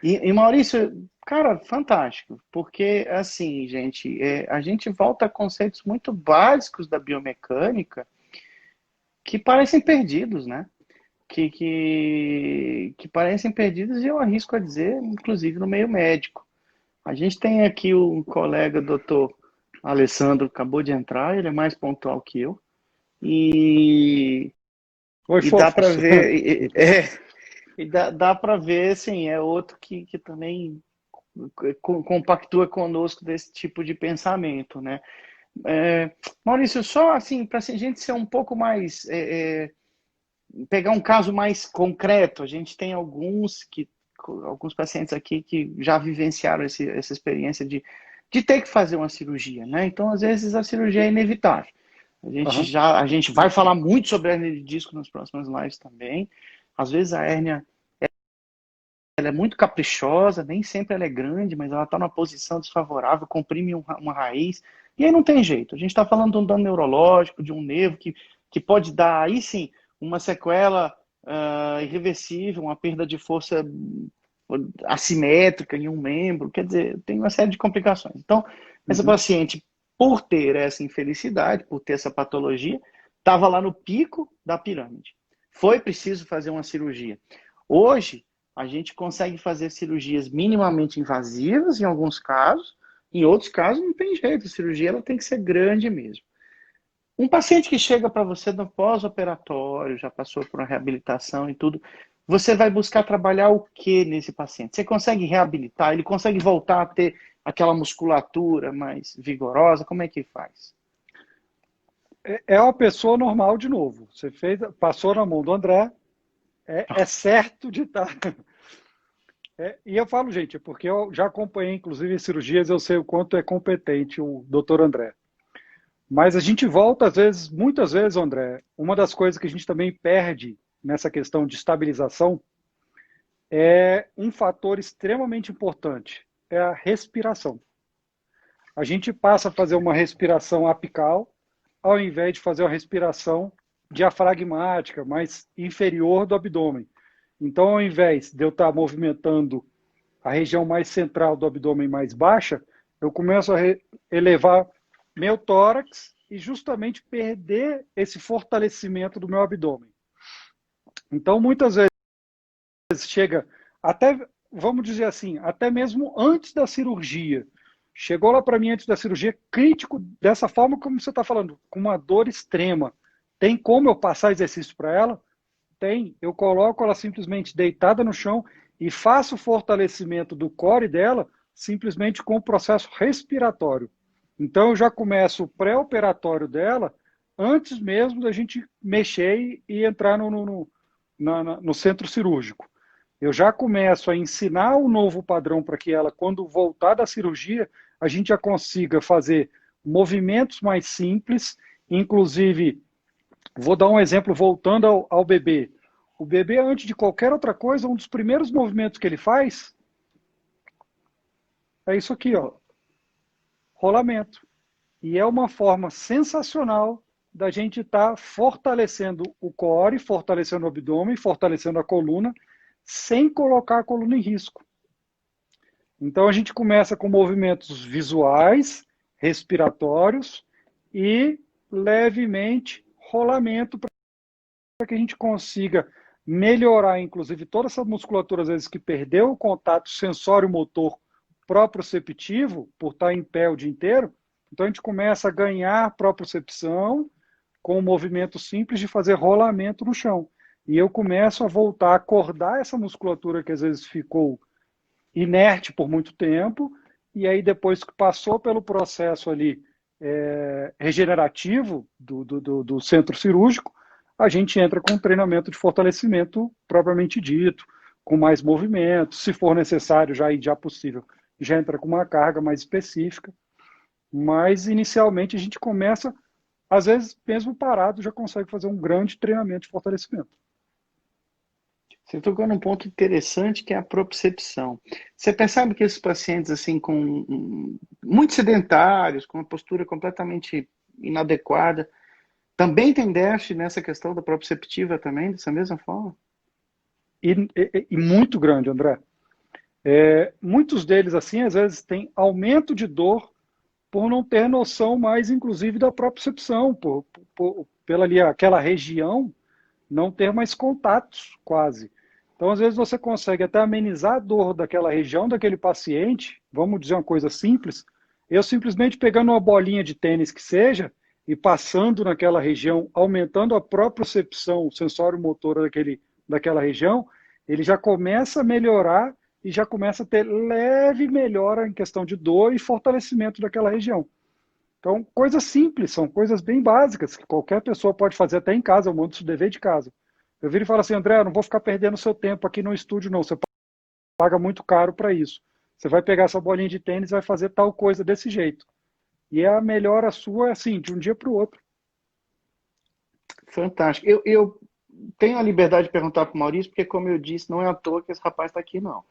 E Maurício, cara, fantástico. Porque, assim, gente, a gente volta a conceitos muito básicos da biomecânica que parecem perdidos, né? Que parecem perdidos e eu arrisco a dizer, inclusive no meio médico. A gente tem aqui o colega doutor Alessandro, acabou de entrar, ele é mais pontual que eu. E, Oi, e dá para fofos. ver, dá para ver, assim, é outro que também compactua conosco desse tipo de pensamento, né? Maurício, só assim, para a gente ser um pouco mais pegar um caso mais concreto, a gente tem alguns pacientes aqui que já vivenciaram essa experiência de ter que fazer uma cirurgia, né? Então, às vezes, a cirurgia é inevitável. Uhum. A gente vai falar muito sobre a hérnia de disco nas próximas lives também. Às vezes a hérnia ela é muito caprichosa, nem sempre ela é grande, mas ela está numa posição desfavorável, comprime uma raiz, e aí não tem jeito. A gente está falando de um dano neurológico, de um nervo que pode dar, aí sim, uma sequela irreversível, uma perda de força assimétrica em um membro, quer dizer, tem uma série de complicações. Então, essa Uhum. paciente, por ter essa infelicidade, por ter essa patologia, estava lá no pico da pirâmide. Foi preciso fazer uma cirurgia. Hoje, a gente consegue fazer cirurgias minimamente invasivas em alguns casos, em outros casos não tem jeito, a cirurgia ela tem que ser grande mesmo. Um paciente que chega para você no pós-operatório, já passou por uma reabilitação e tudo, você vai buscar trabalhar o que nesse paciente? Você consegue reabilitar? Ele consegue voltar a ter aquela musculatura mais vigorosa? Como é que faz? É uma pessoa normal de novo. Você fez, passou na mão do André, é certo de estar. E eu falo, gente, porque eu já acompanhei, inclusive, cirurgias, eu sei o quanto é competente o doutor André. Mas a gente volta, às vezes, muitas vezes, André, uma das coisas que a gente também perde nessa questão de estabilização é um fator extremamente importante, é a respiração. A gente passa a fazer uma respiração apical, ao invés de fazer uma respiração diafragmática, mais inferior do abdômen. Então, ao invés de eu estar movimentando a região mais central do abdômen mais baixa, eu começo a elevar meu tórax e justamente perder esse fortalecimento do meu abdômen. Então, muitas vezes chega até, vamos dizer assim, até mesmo antes da cirurgia. Chegou lá para mim antes da cirurgia, crítico, dessa forma como você está falando, com uma dor extrema. Tem como eu passar exercício para ela? Tem. Eu coloco ela simplesmente deitada no chão e faço o fortalecimento do core dela simplesmente com o processo respiratório. Então eu já começo o pré-operatório dela antes mesmo da gente mexer e entrar no centro cirúrgico. Eu já começo a ensinar o novo padrão para que ela, quando voltar da cirurgia, a gente já consiga fazer movimentos mais simples, inclusive, vou dar um exemplo voltando ao bebê. O bebê, antes de qualquer outra coisa, um dos primeiros movimentos que ele faz é isso aqui, ó, rolamento. E é uma forma sensacional da gente estar fortalecendo o core, fortalecendo o abdômen, fortalecendo a coluna, sem colocar a coluna em risco. Então a gente começa com movimentos visuais, respiratórios e levemente rolamento para que a gente consiga melhorar, inclusive, toda essa musculatura, às vezes, que perdeu o contato sensório-motor proprioceptivo, por estar em pé o dia inteiro. Então a gente começa a ganhar propriocepção com um movimento simples de fazer rolamento no chão. E eu começo a voltar a acordar essa musculatura que às vezes ficou inerte por muito tempo, e aí depois que passou pelo processo ali regenerativo do centro cirúrgico, a gente entra com um treinamento de fortalecimento propriamente dito, com mais movimento, se for necessário, já possível, já entra com uma carga mais específica, mas inicialmente a gente começa, às vezes mesmo parado, já consegue fazer um grande treinamento de fortalecimento. Você tocou num ponto interessante que é a propriocepção. Você percebe que esses pacientes assim muito sedentários, com uma postura completamente inadequada, também tem déficit nessa questão da proprioceptiva também, dessa mesma forma? E muito grande, André. Muitos deles, assim, às vezes têm aumento de dor por não ter noção mais, inclusive, da propriocepção, pela ali, aquela região não ter mais contatos, quase. Então, às vezes, você consegue até amenizar a dor daquela região, daquele paciente, vamos dizer uma coisa simples, eu simplesmente pegando uma bolinha de tênis que seja, e passando naquela região, aumentando a propriocepção sensório-motora daquela região, ele já começa a melhorar e já começa a ter leve melhora em questão de dor e fortalecimento daquela região. Então, coisas simples, são coisas bem básicas, que qualquer pessoa pode fazer até em casa, eu mando isso dever de casa. Eu viro e falo assim, André, eu não vou ficar perdendo seu tempo aqui no estúdio, não. Você paga muito caro para isso. Você vai pegar essa bolinha de tênis e vai fazer tal coisa desse jeito. E a melhora sua é assim, de um dia para o outro. Fantástico. Eu tenho a liberdade de perguntar para o Maurício, porque, como eu disse, não é à toa que esse rapaz está aqui, não.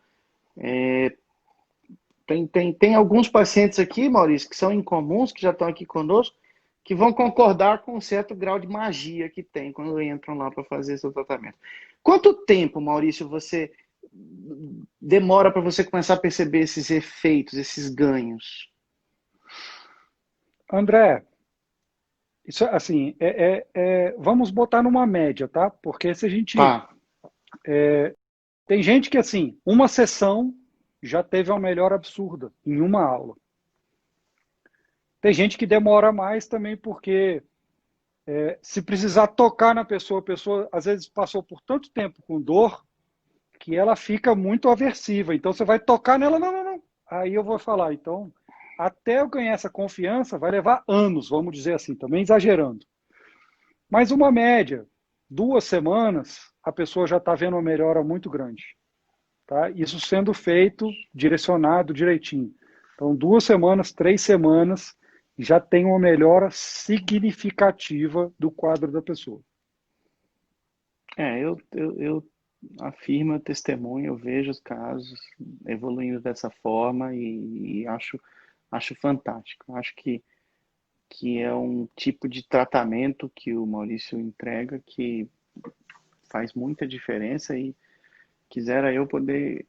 Tem alguns pacientes aqui, Maurício, que são incomuns, que já estão aqui conosco, que vão concordar com um certo grau de magia que tem quando entram lá para fazer seu tratamento. Quanto tempo, Maurício, você demora para você começar a perceber esses efeitos, esses ganhos? André, isso assim, vamos botar numa média, tá? Porque se a gente Tá. tem gente que assim, uma sessão já teve uma melhora absurda em uma aula. Tem gente que demora mais também porque se precisar tocar na pessoa, a pessoa às vezes passou por tanto tempo com dor que ela fica muito aversiva. Então você vai tocar nela, não, não, não. Aí eu vou falar, então, até eu ganhar essa confiança vai levar anos, vamos dizer assim, também exagerando. Mas uma média, 2 semanas, a pessoa já está vendo uma melhora muito grande. Tá? Isso sendo feito, direcionado direitinho. Então, 2 semanas, 3 semanas, já tem uma melhora significativa do quadro da pessoa. Eu afirmo, eu testemunho, eu vejo os casos evoluindo dessa forma e acho fantástico. Acho que é um tipo de tratamento que o Maurício entrega que faz muita diferença e quisera eu poder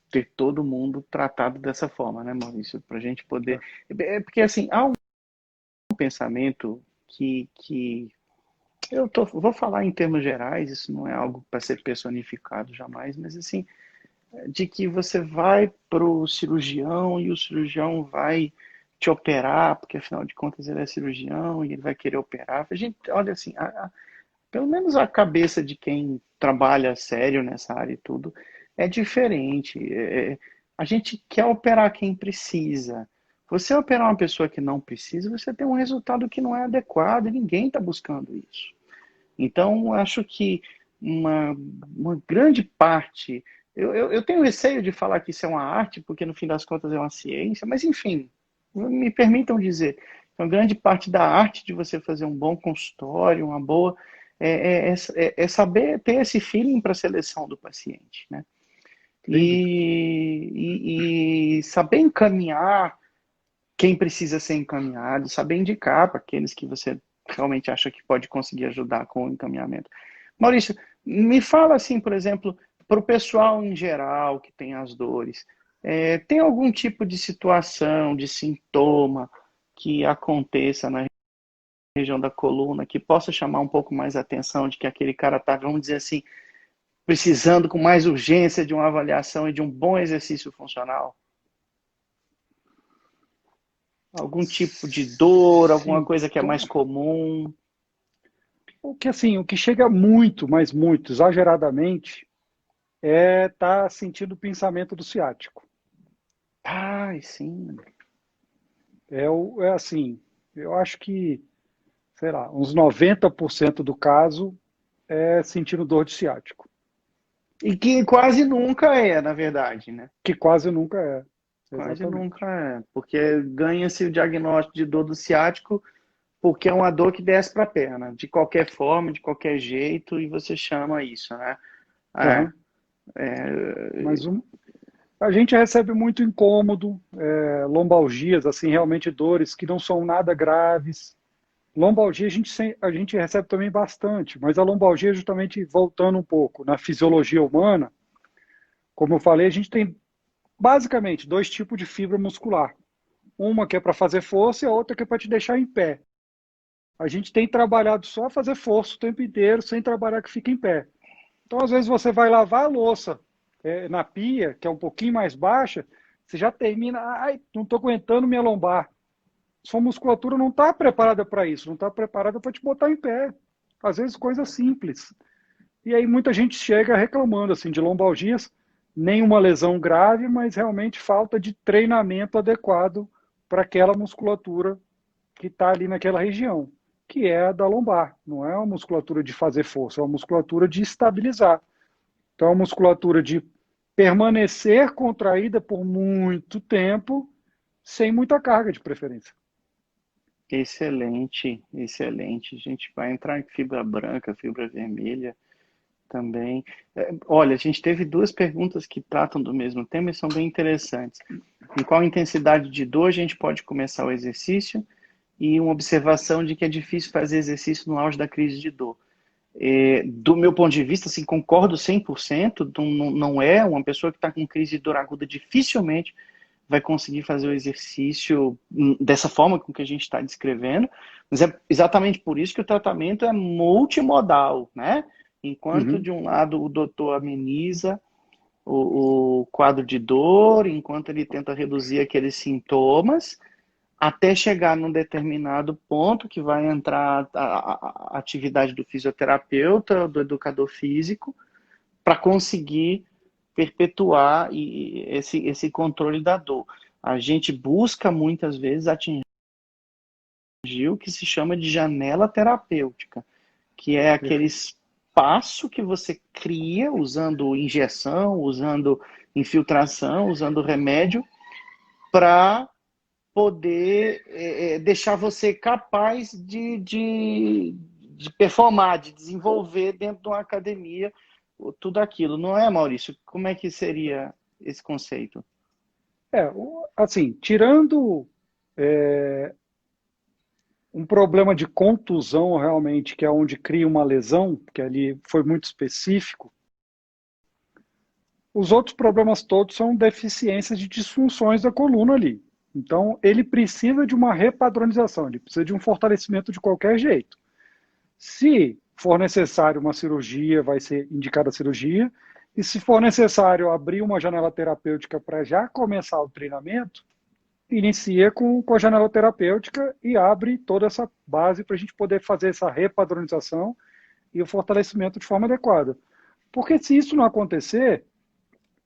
ter todo mundo tratado dessa forma, né, Maurício? Para a gente poder. É porque, assim, há um pensamento que vou falar em termos gerais, isso não é algo para ser personificado jamais, mas assim, de que você vai para o cirurgião e o cirurgião vai te operar, porque afinal de contas ele é cirurgião e ele vai querer operar. A gente, olha assim, pelo menos a cabeça de quem trabalha sério nessa área e tudo é diferente. A gente quer operar quem precisa. Você operar uma pessoa que não precisa, você tem um resultado que não é adequado e ninguém está buscando isso. Então, acho que uma grande parte. Eu tenho receio de falar que isso é uma arte, porque no fim das contas é uma ciência, mas enfim, me permitam dizer, uma grande parte da arte de você fazer um bom consultório, uma boa. É saber ter esse feeling para a seleção do paciente, né? Sem dúvida. E saber encaminhar quem precisa ser encaminhado, saber indicar para aqueles que você realmente acha que pode conseguir ajudar com o encaminhamento. Maurício, me fala assim, por exemplo, para o pessoal em geral que tem as dores, tem algum tipo de situação, de sintoma que aconteça na região da coluna que possa chamar um pouco mais a atenção de que aquele cara está, vamos dizer assim, precisando com mais urgência de uma avaliação e de um bom exercício funcional? Algum tipo de dor, alguma coisa que é mais Sintoma. comum? O que assim, o que chega muito, mas muito, exageradamente, é estar sentindo o pensamento do ciático. Ai, sim. É assim, eu acho que, sei lá, uns 90% do caso é sentindo dor de ciático, E que quase nunca é, na verdade, né? que quase nunca é. Quase Exatamente. nunca é. Porque ganha-se o diagnóstico de dor do ciático porque é uma dor que desce para a perna, de qualquer forma, de qualquer jeito, e você chama isso, né? É, Aham. Mas a gente recebe muito incômodo, lombalgias, assim, realmente dores que não são nada graves. Lombalgia a gente recebe também bastante, mas a lombalgia, justamente voltando um pouco na fisiologia humana, como eu falei, a gente tem basicamente dois tipos de fibra muscular. Uma que é para fazer força e a outra que é para te deixar em pé. A gente tem trabalhado só fazer força o tempo inteiro, sem trabalhar que fica em pé. Então, às vezes, você vai lavar a louça na pia, que é um pouquinho mais baixa, você já termina, ai, não estou aguentando minha lombar. Sua musculatura não está preparada para isso, não está preparada para te botar em pé. Às vezes, coisa simples. E aí muita gente chega reclamando assim de lombalgias, nenhuma lesão grave, mas realmente falta de treinamento adequado para aquela musculatura que está ali naquela região, que é a da lombar. Não é uma musculatura de fazer força, é uma musculatura de estabilizar. Então, é uma musculatura de permanecer contraída por muito tempo, sem muita carga de preferência. excelente, excelente. A gente vai entrar em fibra branca, fibra vermelha também. Olha, a gente teve duas perguntas que tratam do mesmo tema e são bem interessantes. Em qual intensidade de dor a gente pode começar o exercício? E uma observação de que é difícil fazer exercício no auge da crise de dor. Do meu ponto de vista, assim, concordo 100%, não é uma pessoa que está com crise de dor aguda, dificilmente vai conseguir fazer o exercício dessa forma com que a gente está descrevendo, mas é exatamente por isso que o tratamento é multimodal, né? Enquanto Uhum. de um lado o doutor ameniza o quadro de dor, enquanto ele tenta reduzir aqueles sintomas, até chegar num determinado ponto que vai entrar a atividade do fisioterapeuta, do educador físico, para conseguir perpetuar esse controle da dor. A gente busca muitas vezes atingir o que se chama de janela terapêutica, que é aquele Perfeito. espaço que você cria usando injeção, usando infiltração, usando remédio, para poder deixar você capaz de performar, de desenvolver dentro de uma academia tudo aquilo. Não é, Maurício? Como é que seria esse conceito? Assim, tirando é, um problema de contusão realmente, que é onde cria uma lesão, que ali foi muito específico, os outros problemas todos são deficiências de disfunções da coluna ali. Então, ele precisa de uma repadronização, ele precisa de um fortalecimento de qualquer jeito. Se for necessário uma cirurgia, vai ser indicada a cirurgia, e se for necessário abrir uma janela terapêutica para já começar o treinamento, inicia com a janela terapêutica e abre toda essa base para a gente poder fazer essa repadronização e o fortalecimento de forma adequada. Porque se isso não acontecer,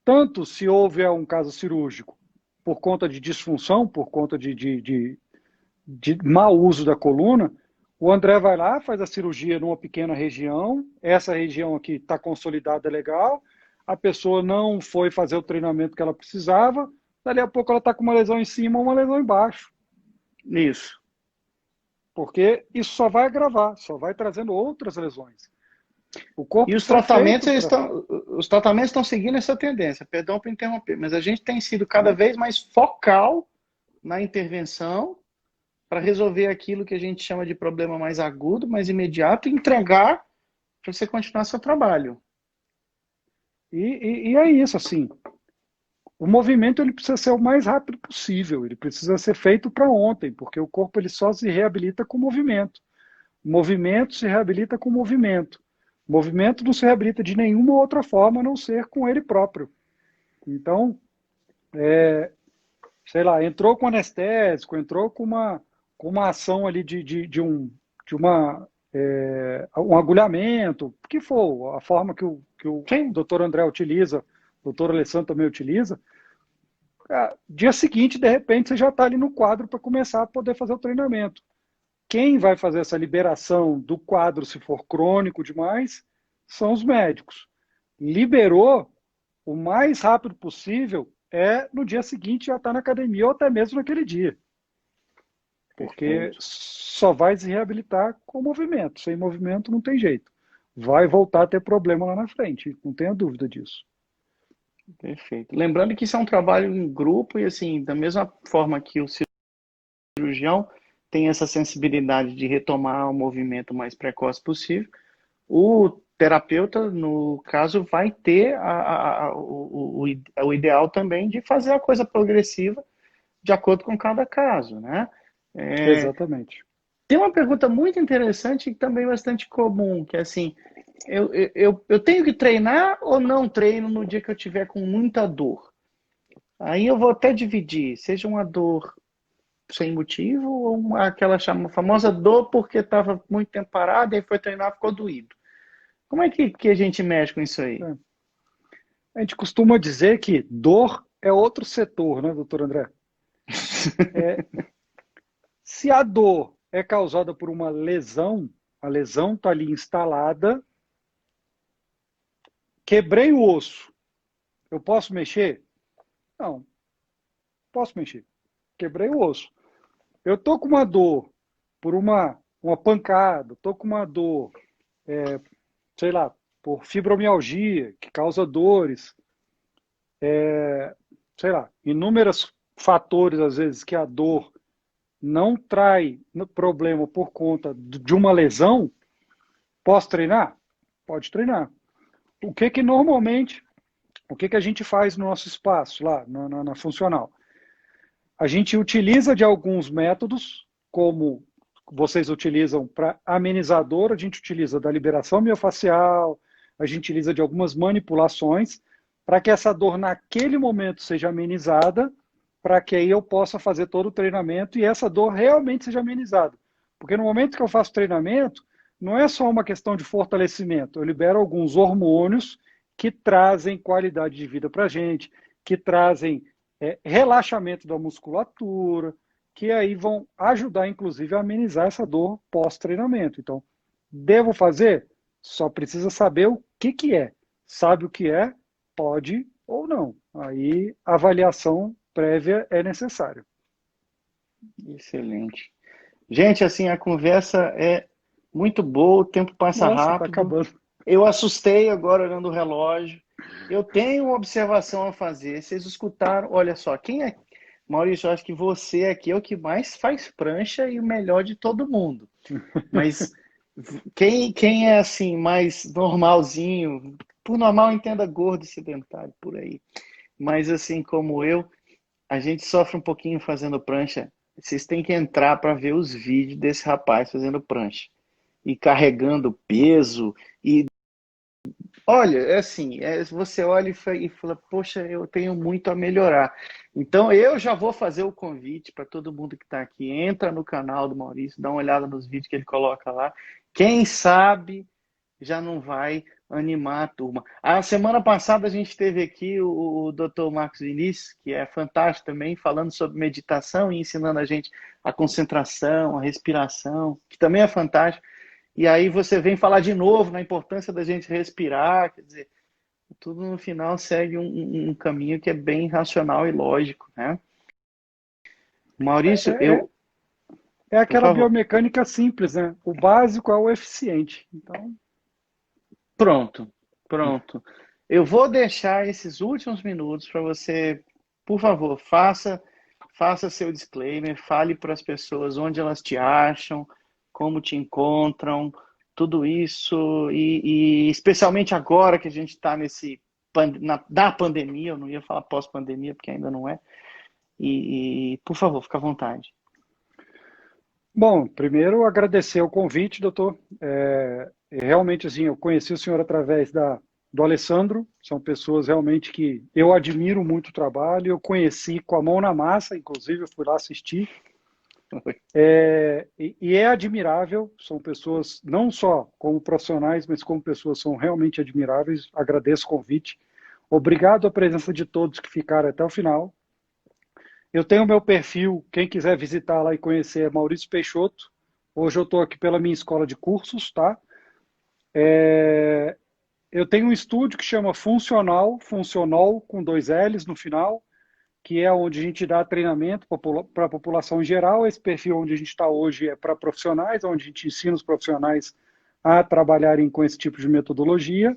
tanto se houver um caso cirúrgico por conta de disfunção, por conta de mau uso da coluna, o André vai lá, faz a cirurgia numa pequena região, essa região aqui está consolidada, legal, a pessoa não foi fazer o treinamento que ela precisava, dali a pouco ela está com uma lesão em cima ou uma lesão embaixo, Isso. porque isso só vai agravar, só vai trazendo outras lesões. O E corpo os foi tratamentos, feito para... os tratamentos estão seguindo essa tendência, perdão por interromper, mas a gente tem sido cada vez mais focal na intervenção para resolver aquilo que a gente chama de problema mais agudo, mais imediato, e entregar para você continuar seu trabalho. E é isso, assim, o movimento ele precisa ser o mais rápido possível, ele precisa ser feito para ontem, porque o corpo ele só se reabilita com movimento. O movimento se reabilita com movimento. O movimento não se reabilita de nenhuma outra forma a não ser com ele próprio. Então, sei lá, entrou com anestésico, entrou com uma ação ali um agulhamento, o que for, a forma que o Sim, doutor André utiliza, o doutor Alessandro também utiliza, dia seguinte, de repente, você já está ali no quadro para começar a poder fazer o treinamento. Quem vai fazer essa liberação do quadro, se for crônico demais, são os médicos. Liberou, o mais rápido possível no dia seguinte já está na academia ou até mesmo naquele dia. Porque perfeito. só vai se reabilitar com movimento. Sem movimento não tem jeito. Vai voltar a ter problema lá na frente, não tenha dúvida disso. Perfeito. Lembrando que isso é um trabalho em grupo e, assim, da mesma forma que o cirurgião tem essa sensibilidade de retomar o movimento o mais precoce possível, o terapeuta, no caso, vai ter o ideal também de fazer a coisa progressiva de acordo com cada caso, né? É, Exatamente. tem uma pergunta muito interessante e também bastante comum, que é assim, eu tenho que treinar ou não treino no dia que eu tiver com muita dor? Aí eu vou até dividir, seja uma dor sem motivo ou aquela famosa dor porque estava muito tempo parado e aí foi treinar e ficou doído. Como é que a gente mexe com isso aí? É. A gente costuma dizer que dor é outro setor, né, doutor André? É, se a dor é causada por uma lesão, a lesão está ali instalada, quebrei o osso, eu posso mexer? Não, posso mexer. Quebrei o osso. Eu tô com uma dor por uma pancada, tô com uma dor, sei lá, por fibromialgia, que causa dores, sei lá, inúmeros fatores, às vezes, que a dor não traz problema por conta de uma lesão, posso treinar? pode treinar. O que que a gente faz no nosso espaço, lá na funcional? A gente utiliza de alguns métodos, como vocês utilizam para amenizador, a gente utiliza da liberação miofascial, a gente utiliza de algumas manipulações, para que essa dor naquele momento seja amenizada, para que aí eu possa fazer todo o treinamento e essa dor realmente seja amenizada. Porque no momento que eu faço treinamento, não é só uma questão de fortalecimento, eu libero alguns hormônios que trazem qualidade de vida para a gente, que trazem relaxamento da musculatura, que aí vão ajudar, inclusive, a amenizar essa dor pós-treinamento. Então, devo fazer? Só precisa saber o que que é. Sabe o que é? Pode ou não. Aí, a avaliação prévia é necessária. Excelente. Gente, assim, a conversa é muito boa, o tempo passa Nossa, tá rápido. acabando. Eu assustei agora olhando o relógio. Eu tenho uma observação a fazer. Vocês escutaram? Olha só, quem é. Maurício, eu acho que você aqui é o que mais faz prancha e o melhor de todo mundo. Mas quem é assim, mais normalzinho, por normal entenda gordo e sedentário, por aí. Mas assim como eu, a gente sofre um pouquinho fazendo prancha. Vocês têm que entrar para ver os vídeos desse rapaz fazendo prancha. E carregando peso. E olha, é assim, você olha e fala, poxa, eu tenho muito a melhorar. Então eu já vou fazer o convite para todo mundo que está aqui. Entra no canal do Maurício, dá uma olhada nos vídeos que ele coloca lá. Quem sabe já não vai animar a turma. A semana passada a gente teve aqui o Dr. Marcos Vinícius, que é fantástico também, falando sobre meditação e ensinando a gente a concentração, a respiração, que também é fantástico. E aí você vem falar de novo na importância da gente respirar, quer dizer, tudo no final segue um caminho que é bem racional e lógico, né? Maurício, É por aquela favor. biomecânica simples, né? O básico é o eficiente. Então, Pronto, pronto. Eu vou deixar esses últimos minutos para você, por favor, faça seu disclaimer, fale para as pessoas onde elas te acham, como te encontram, tudo isso, e especialmente agora que a gente está da pandemia, eu não ia falar pós-pandemia, porque ainda não é, por favor, fica à vontade. bom, primeiro agradecer o convite, doutor. Realmente, assim, eu conheci o senhor através do Alessandro, são pessoas realmente que eu admiro muito o trabalho, eu conheci com a mão na massa, inclusive eu fui lá assistir. E é admirável, são pessoas não só como profissionais, mas como pessoas são realmente admiráveis. Agradeço o convite. Obrigado à presença de todos que ficaram até o final. Eu tenho o meu perfil, quem quiser visitar lá e conhecer é Maurício Peixoto. Hoje eu estou aqui pela minha escola de cursos, tá? Eu tenho um estúdio que chama Funcional com 2 L's no final, que é onde a gente dá treinamento para a população em geral. Esse perfil onde a gente está hoje é para profissionais, onde a gente ensina os profissionais a trabalharem com esse tipo de metodologia.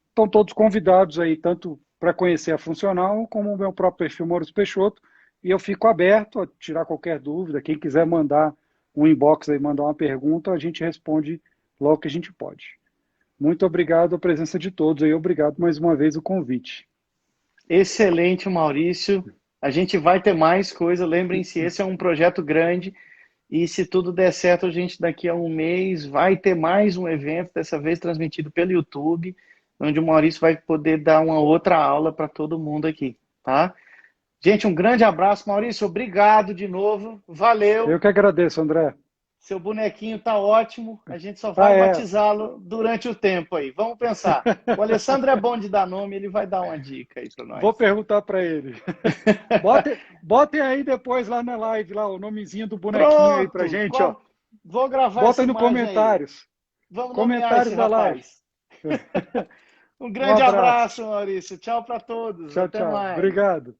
Estão todos convidados aí, tanto para conhecer a Funcional, como o meu próprio perfil Maurício Peixoto. E eu fico aberto a tirar qualquer dúvida. Quem quiser mandar um inbox aí, mandar uma pergunta, a gente responde logo que a gente pode. Muito obrigado a presença de todos e obrigado mais uma vez o convite. Excelente, Maurício. A gente vai ter mais coisa. Lembrem-se, esse é um projeto grande e se tudo der certo, a gente daqui a um mês vai ter mais um evento, dessa vez transmitido pelo YouTube, onde o Maurício vai poder dar uma outra aula para todo mundo aqui, tá? Gente, um grande abraço, Maurício. Obrigado de novo. Valeu. Eu que agradeço, André. Seu bonequinho tá ótimo. A gente só vai batizá-lo durante o tempo aí. Vamos pensar. O Alessandro é bom de dar nome, ele vai dar uma dica aí para nós. Vou perguntar para ele. Botem aí depois lá na live lá o nomezinho do bonequinho. Pronto, aí pra gente, ó. Vou gravar Bota essa nos comentários. Aí. Vamos comentários nomear esse da rapaz. Live. Um grande abraço, Maurício. Tchau para todos. Tchau, Até tchau. mais. Obrigado.